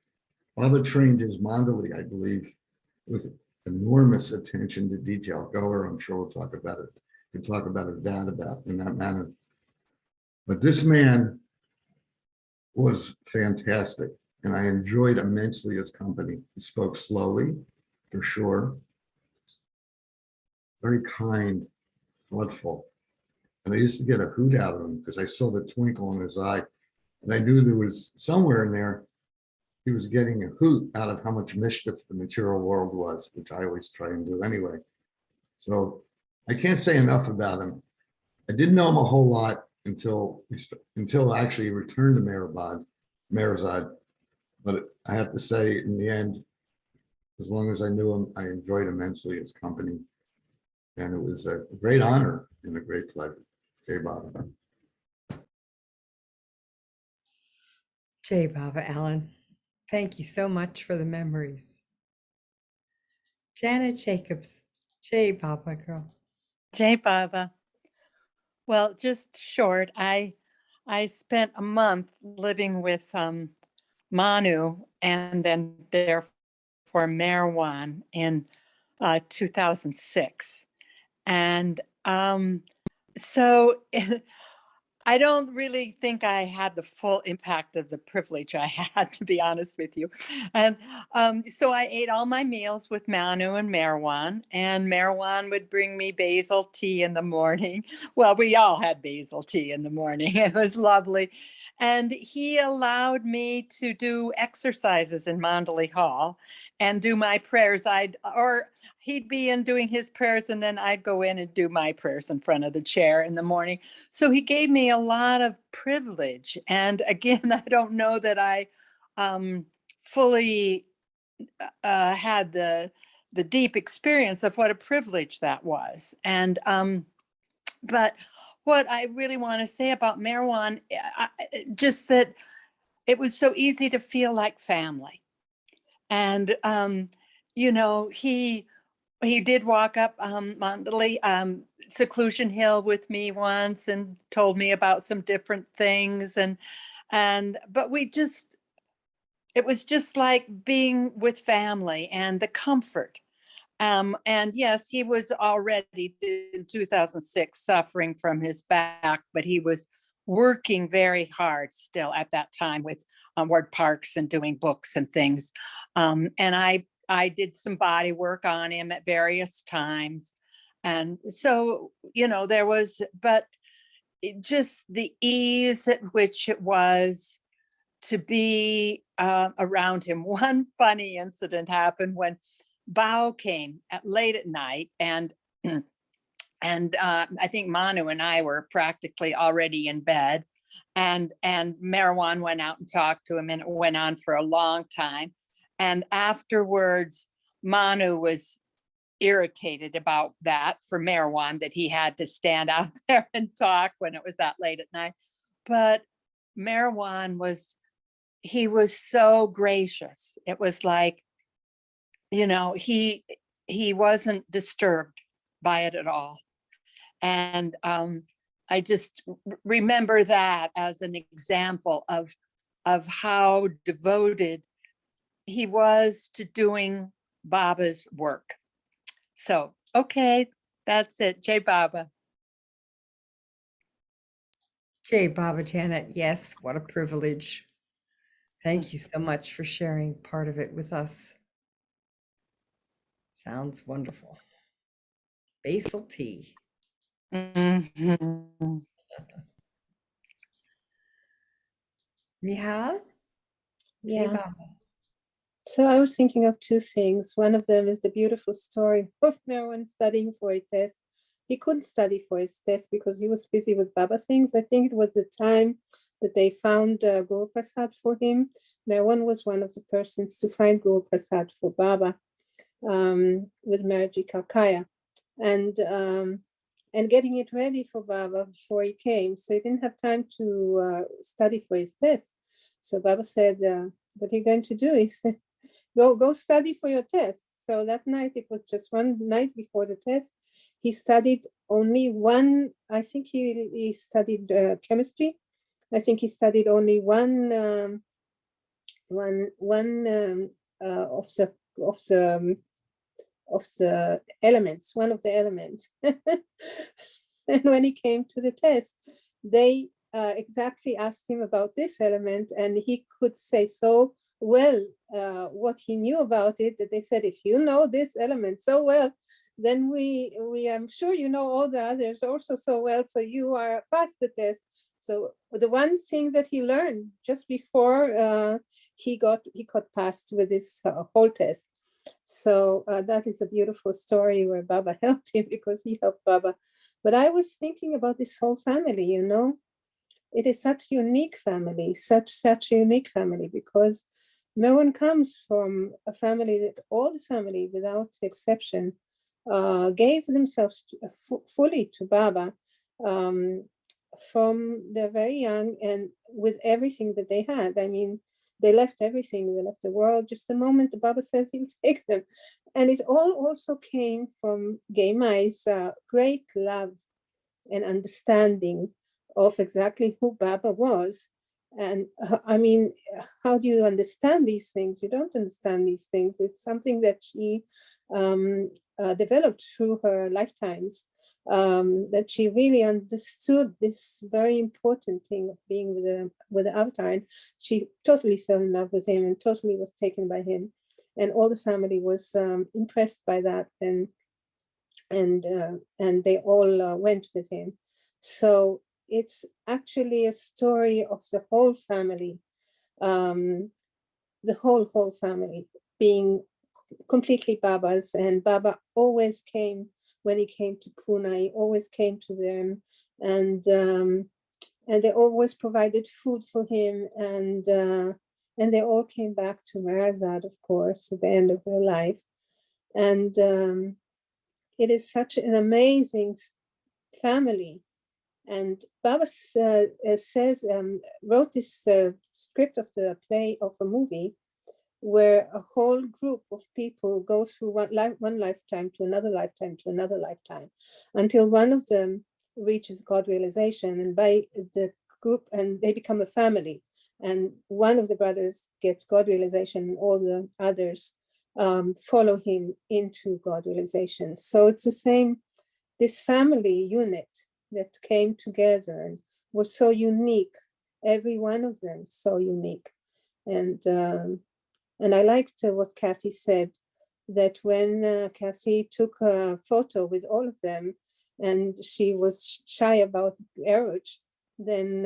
Speaker 14: Baba trained his Mandali, I believe, with enormous attention to detail. Goer, I'm sure we'll talk about it. We'll talk about his dad about in that manner. But this man was fantastic, and I enjoyed immensely his company. He spoke slowly, for sure. Very kind, thoughtful. And I used to get a hoot out of him because I saw the twinkle in his eye. And I knew there was somewhere in there, he was getting a hoot out of how much mischief the material world was, which I always try and do anyway. So I can't say enough about him. I didn't know him a whole lot. until actually he returned to Meherzad. But I have to say, in the end, as long as I knew him, I enjoyed immensely his company. And it was a great honor and a great pleasure. Jai Baba.
Speaker 1: Jai Baba, Alan. Thank you so much for the memories. Janet Jacobs, Jai Baba girl.
Speaker 15: Jai Baba. Well, just short, I spent a month living with Manu and then therefore Meherwan in 2006. And so I don't really think I had the full impact of the privilege I had, to be honest with you. And so I ate all my meals with Manu and Meherwan would bring me basil tea in the morning. Well, we all had basil tea in the morning. It was lovely. And he allowed me to do exercises in Mandalay Hall and do my prayers. He'd be in doing his prayers, and then I'd go in and do my prayers in front of the chair in the morning. So he gave me a lot of privilege. And again, I don't know that I fully had the deep experience of what a privilege that was. And but what I really want to say about Meherwan, just that it was so easy to feel like family. And you know, he did walk up Mandalay Seclusion Hill with me once and told me about some different things, but it was just like being with family and the comfort. And yes, he was already in 2006 suffering from his back, but he was working very hard still at that time with Ward Parks and doing books and things. And I did some body work on him at various times. And so, you know, but just the ease at which it was to be around him. One funny incident happened when Bao came late at night, and I think Manu and I were practically already in bed, and Meherwan went out and talked to him, and it went on for a long time. And afterwards, Manu was irritated about that for Meherwan, that he had to stand out there and talk when it was that late at night. But Meherwan was so gracious. It was like, you know, he wasn't disturbed by it at all. And I just remember that as an example of how devoted he was to doing Baba's work. So, okay, that's it. Jai Baba.
Speaker 1: Jai Baba, Janet. Yes, what a privilege. Thank you so much for sharing part of it with us. Sounds wonderful. Basil tea.
Speaker 15: Mm-hmm.
Speaker 1: Nihal? Jai
Speaker 8: Yeah.
Speaker 1: Baba.
Speaker 8: So I was thinking of two things. One of them is the beautiful story of Meherwan studying for a test. He couldn't study for his test because he was busy with Baba things. I think it was the time that they found Guru Prasad for him. Meherwan was one of the persons to find Guru Prasad for Baba with Marji Kalkaya, and getting it ready for Baba before he came. So he didn't have time to study for his test. So Baba said, what are you going to do? He said, go study for your test. So that night, it was just one night before the test. He studied only one, I think he studied chemistry. I think he studied only one of the elements, one of the elements. And when he came to the test, they exactly asked him about this element, and he could say so well what he knew about it, that they said, if you know this element so well, then we I'm sure you know all the others also so well, so you are past the test. So the one thing that he learned just before he got passed with this whole test. So that is a beautiful story where Baba helped him because he helped Baba. But I was thinking about this whole family, you know, it is such a unique family, such a unique family, because Meherwan comes from a family that all the family, without exception, gave themselves fully to Baba from they're very young and with everything that they had. I mean, they left everything, they left the world just the moment the Baba says he'll take them. And it all also came from Geimai's great love and understanding of exactly who Baba was. And I mean, how do you understand these things? You don't understand these things. It's something that she developed through her lifetimes, that she really understood this very important thing of being with the Avatar. And she totally fell in love with him and totally was taken by him. And all the family was impressed by that. And they all went with him. So it's actually a story of the whole family, the whole family being completely Baba's. And Baba always came when he came to Pune. He always came to them, and they always provided food for him. And they all came back to Meherzad, of course, at the end of their life. And it is such an amazing family. And Baba wrote this script of the play of a movie where a whole group of people go through one lifetime to another lifetime to another lifetime until one of them reaches God realization, and by the group, and they become a family. And one of the brothers gets God realization, and all the others follow him into God realization. So it's the same, this family unit that came together and was so unique, every one of them so unique. And I liked what Kathy said, that when Kathy took a photo with all of them and she was shy about Eruch, then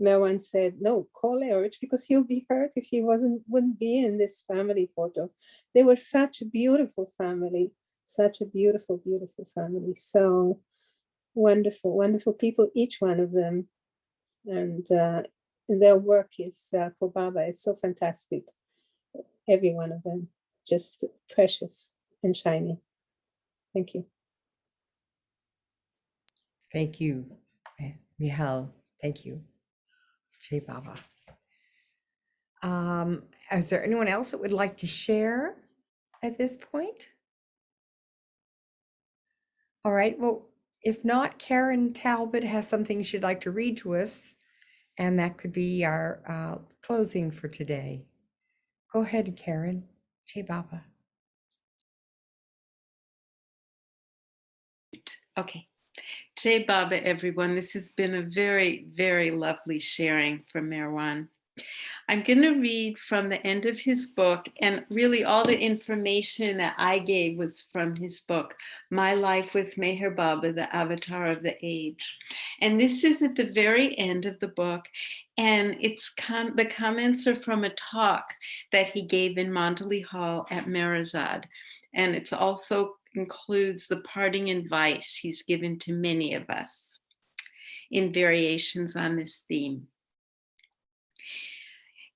Speaker 8: Meherwan said, no, call Eruch because he'll be hurt if he wouldn't be in this family photo. They were such a beautiful family, such a beautiful, beautiful family. So wonderful, wonderful people, each one of them. And their work is for Baba is so fantastic. Every one of them, just precious and shiny. Thank you.
Speaker 1: Thank you, Michal. Thank you, Jai Baba. Is there anyone else that would like to share at this point? All right, well, if not, Karen Talbot has something she'd like to read to us, and that could be our closing for today. Go ahead, Karen. Jai Baba.
Speaker 4: Okay. Jai Baba, everyone. This has been a very, very lovely sharing from Meherwan. I'm going to read from the end of his book, and really all the information that I gave was from his book, My Life with Meher Baba, the Avatar of the Age. And this is at the very end of the book, and the comments are from a talk that he gave in Mandali Hall at Meherzad. And it also includes the parting advice he's given to many of us in variations on this theme.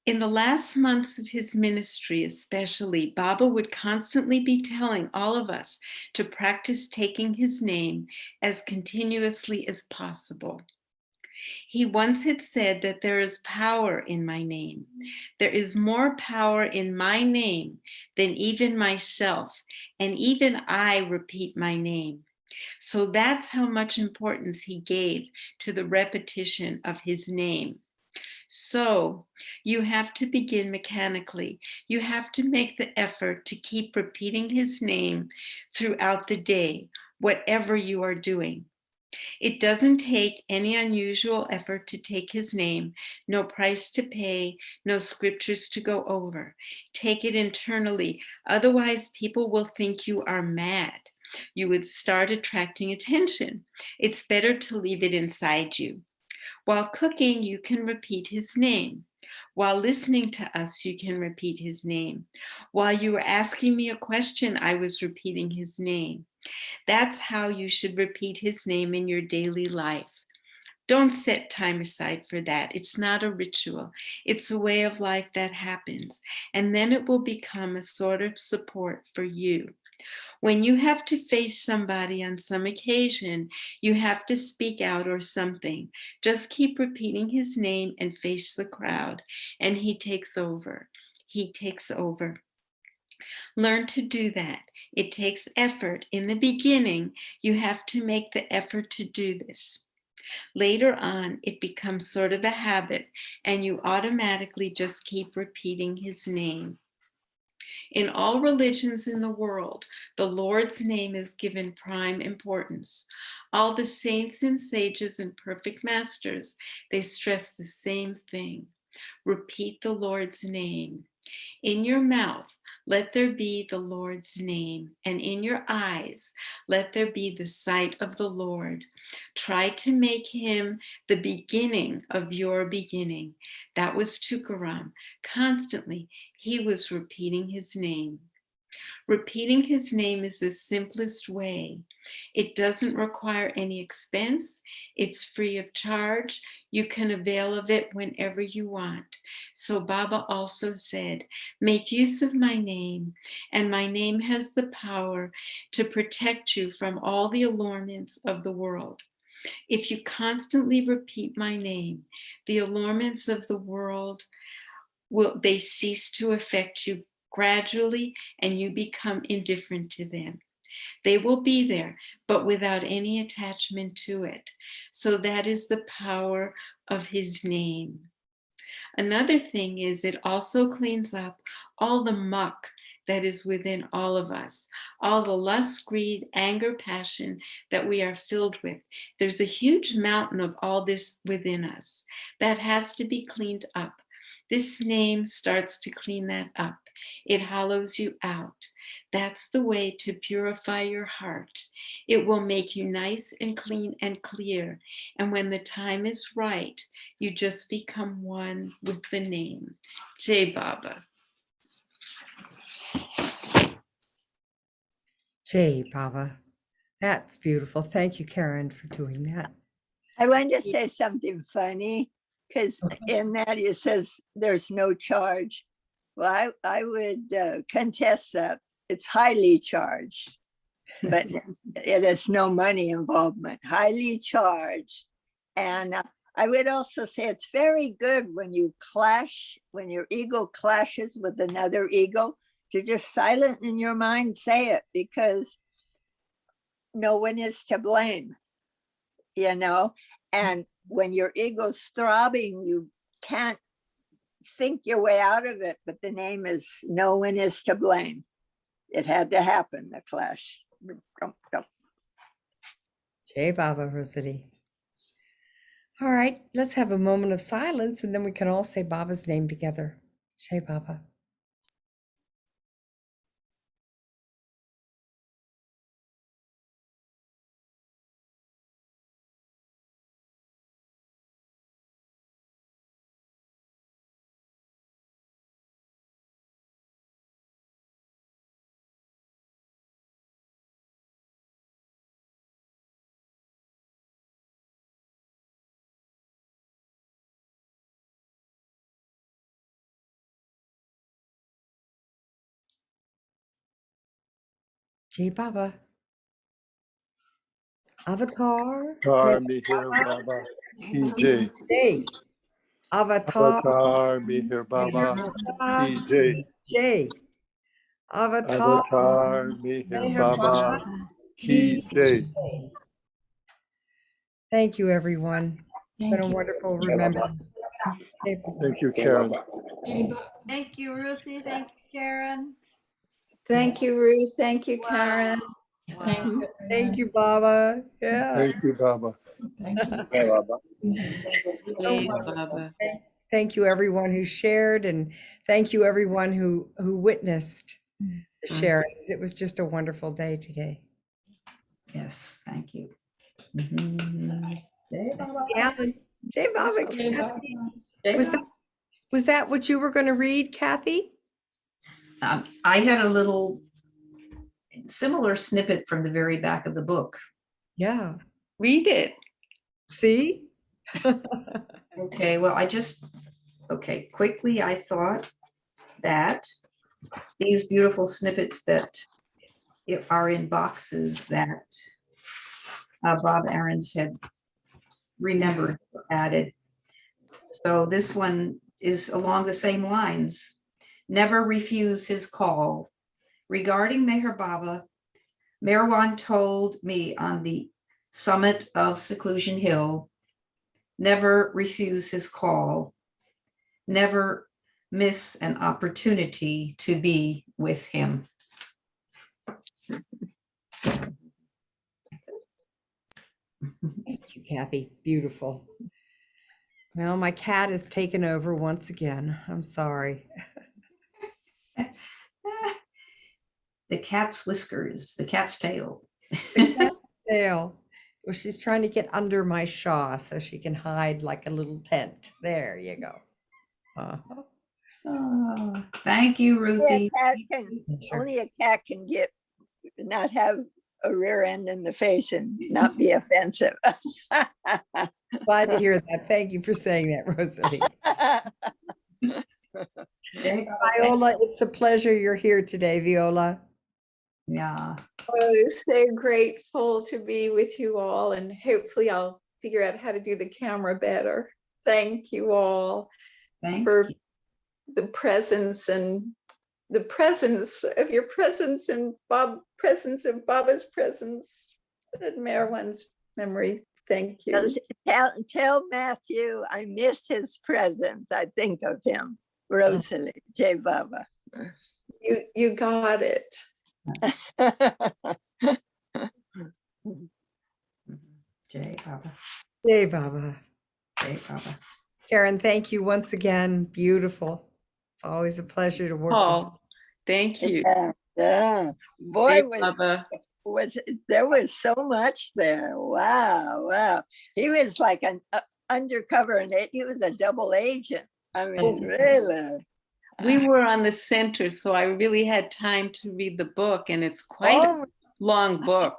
Speaker 4: In the last months of his ministry, especially, Baba would constantly be telling all of us to practice taking his name as continuously as possible. He once had said that there is power in my name. There is more power in my name than even myself, and even I repeat my name. So that's how much importance he gave to the repetition of his name. So you have to begin mechanically. You have to make the effort to keep repeating his name throughout the day, whatever you are doing. It doesn't take any unusual effort to take his name, no price to pay, no scriptures to go over. Take it internally. Otherwise, people will think you are mad. You would start attracting attention. It's better to leave it inside you. While cooking, you can repeat his name. While listening to us, you can repeat his name. While you were asking me a question, I was repeating his name. That's how you should repeat his name in your daily life. Don't set time aside for that. It's not a ritual. It's a way of life that happens. And then it will become a sort of support for you. When you have to face somebody on some occasion, you have to speak out or something. Just keep repeating his name and face the crowd, and he takes over. He takes over. Learn to do that. It takes effort. In the beginning, you have to make the effort to do this. Later on, it becomes sort of a habit, and you automatically just keep repeating his name. In all religions in the world, the Lord's name is given prime importance. All the saints and sages and perfect masters, they stress the same thing. Repeat the Lord's name. In your mouth, let there be the Lord's name, and in your eyes, let there be the sight of the Lord. Try to make him the beginning of your beginning. That was Tukaram. Constantly, he was repeating his name. Repeating his name is the simplest way. It doesn't require any expense. It's free of charge. You can avail of it whenever you want. So Baba also said, make use of my name, and my name has the power to protect you from all the allurements of the world. If you constantly repeat my name, the allurements of the world they cease to affect you gradually, and you become indifferent to them. They will be there, but without any attachment to it. So that is the power of his name. Another thing is it also cleans up all the muck that is within all of us, all the lust, greed, anger, passion that we are filled with. There's a huge mountain of all this within us that has to be cleaned up. This name starts to clean that up. It hollows you out. That's the way to purify your heart. It will make you nice and clean and clear. And when the time is right, you just become one with the name. Jai Baba.
Speaker 1: Jai Baba. That's beautiful. Thank you, Karen, for doing that.
Speaker 11: I wanted to say something funny because in that it says there's no charge. Well, I would contest that. It's highly charged, but it has no money involvement, highly charged. And I would also say it's very good when you clash, when your ego clashes with another ego, to just silent in your mind say it, because no one is to blame, you know? And when your ego's throbbing, you can't think your way out of it, but the name is no one is to blame. It had to happen, the clash.
Speaker 1: Jai Baba, Rosity. All right, let's have a moment of silence, and then we can all say Baba's name together. Jai Baba. Jai Baba. Avatar.
Speaker 16: Avatar Meher Baba Ki Jai.
Speaker 1: Jai. Avatar.
Speaker 16: Avatar Meher Baba Ki Jai.
Speaker 1: Jai. Avatar.
Speaker 16: Avatar Meher Baba Ki Jai.
Speaker 1: Thank you, everyone. It's been a wonderful remembrance.
Speaker 16: Thank you, Karen.
Speaker 17: Thank you, Ruthie. Thank you, Karen.
Speaker 10: Thank you, Ruth. Thank you, Karen.
Speaker 1: Thank you, Baba. Yeah.
Speaker 16: Thank you, Baba.
Speaker 1: Hey, Baba. Thank you, everyone who shared, and thank you, everyone who witnessed the sharings. It was just a wonderful day today.
Speaker 6: Yes, thank you.
Speaker 1: Alan, Jai Baba, Kathy. Was that what you were going to read, Kathy?
Speaker 6: I had a little similar snippet from the very back of the book.
Speaker 1: Yeah.
Speaker 4: Read it.
Speaker 1: See?
Speaker 6: Okay, well, quickly, I thought that these beautiful snippets that are in boxes that Bob Aarons had remembered, added. So this one is along the same lines. Never refuse his call. Regarding Meher Baba, Meherwan told me on the summit of Seclusion Hill, never refuse his call, never miss an opportunity to be with him.
Speaker 1: Thank you, Kathy. Beautiful. Well, my cat has taken over once again. I'm sorry.
Speaker 6: The cat's whiskers, the cat's tail.
Speaker 1: The cat's tail. Well, she's trying to get under my shawl so she can hide like a little tent. There you go.
Speaker 6: Oh, thank you, Ruthie.
Speaker 11: Only a cat can not have a rear end in the face and not be offensive.
Speaker 1: Glad to hear that. Thank you for saying that, Rosalie. Viola, it's a pleasure you're here today, Viola.
Speaker 6: Yeah.
Speaker 10: Oh, so grateful to be with you all, and hopefully I'll figure out how to do the camera better. Thank you all for the presence and the presence of your presence and presence of Baba's presence and Meherwan's memory. Thank you.
Speaker 11: Tell Matthew I miss his presence. I think of him. Rosalie, Jai Baba.
Speaker 10: You got it.
Speaker 6: Jai Baba.
Speaker 1: Jai Baba.
Speaker 6: Jai Baba.
Speaker 1: Karen, thank you once again. Beautiful. It's always a pleasure to work with you.
Speaker 15: Thank you.
Speaker 11: Yeah. Boy, there was so much there. Wow. He was like an undercover, and he was a double agent. I mean, really.
Speaker 15: We were on the center, so I really had time to read the book, and it's quite a long book.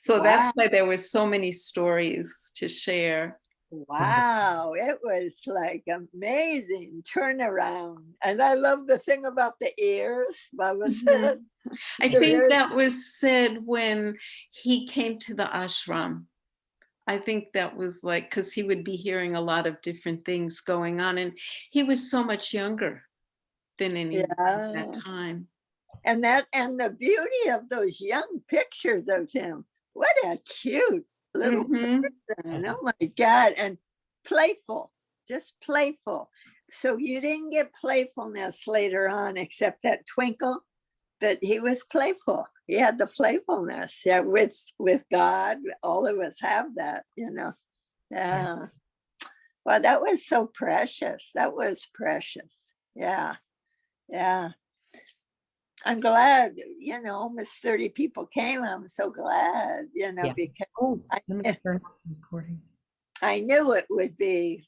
Speaker 15: So that's why there were so many stories to share.
Speaker 11: Wow, it was like amazing turnaround. And I love the thing about the ears, Baba said.
Speaker 15: I think that was said when he came to the ashram. I think that was like, because he would be hearing a lot of different things going on, and he was so much younger than anyone at that time.
Speaker 11: And the beauty of those young pictures of him. What a cute little person. Oh my God. And playful, just playful. So you didn't get playfulness later on, except that twinkle, but he was playful. He had the playfulness. Yeah, with God, all of us have that, you know. Yeah. Well, that was so precious. That was precious. Yeah. I'm glad, almost 30 people came. I'm so glad, because
Speaker 1: let me turn off the recording.
Speaker 11: I knew it would be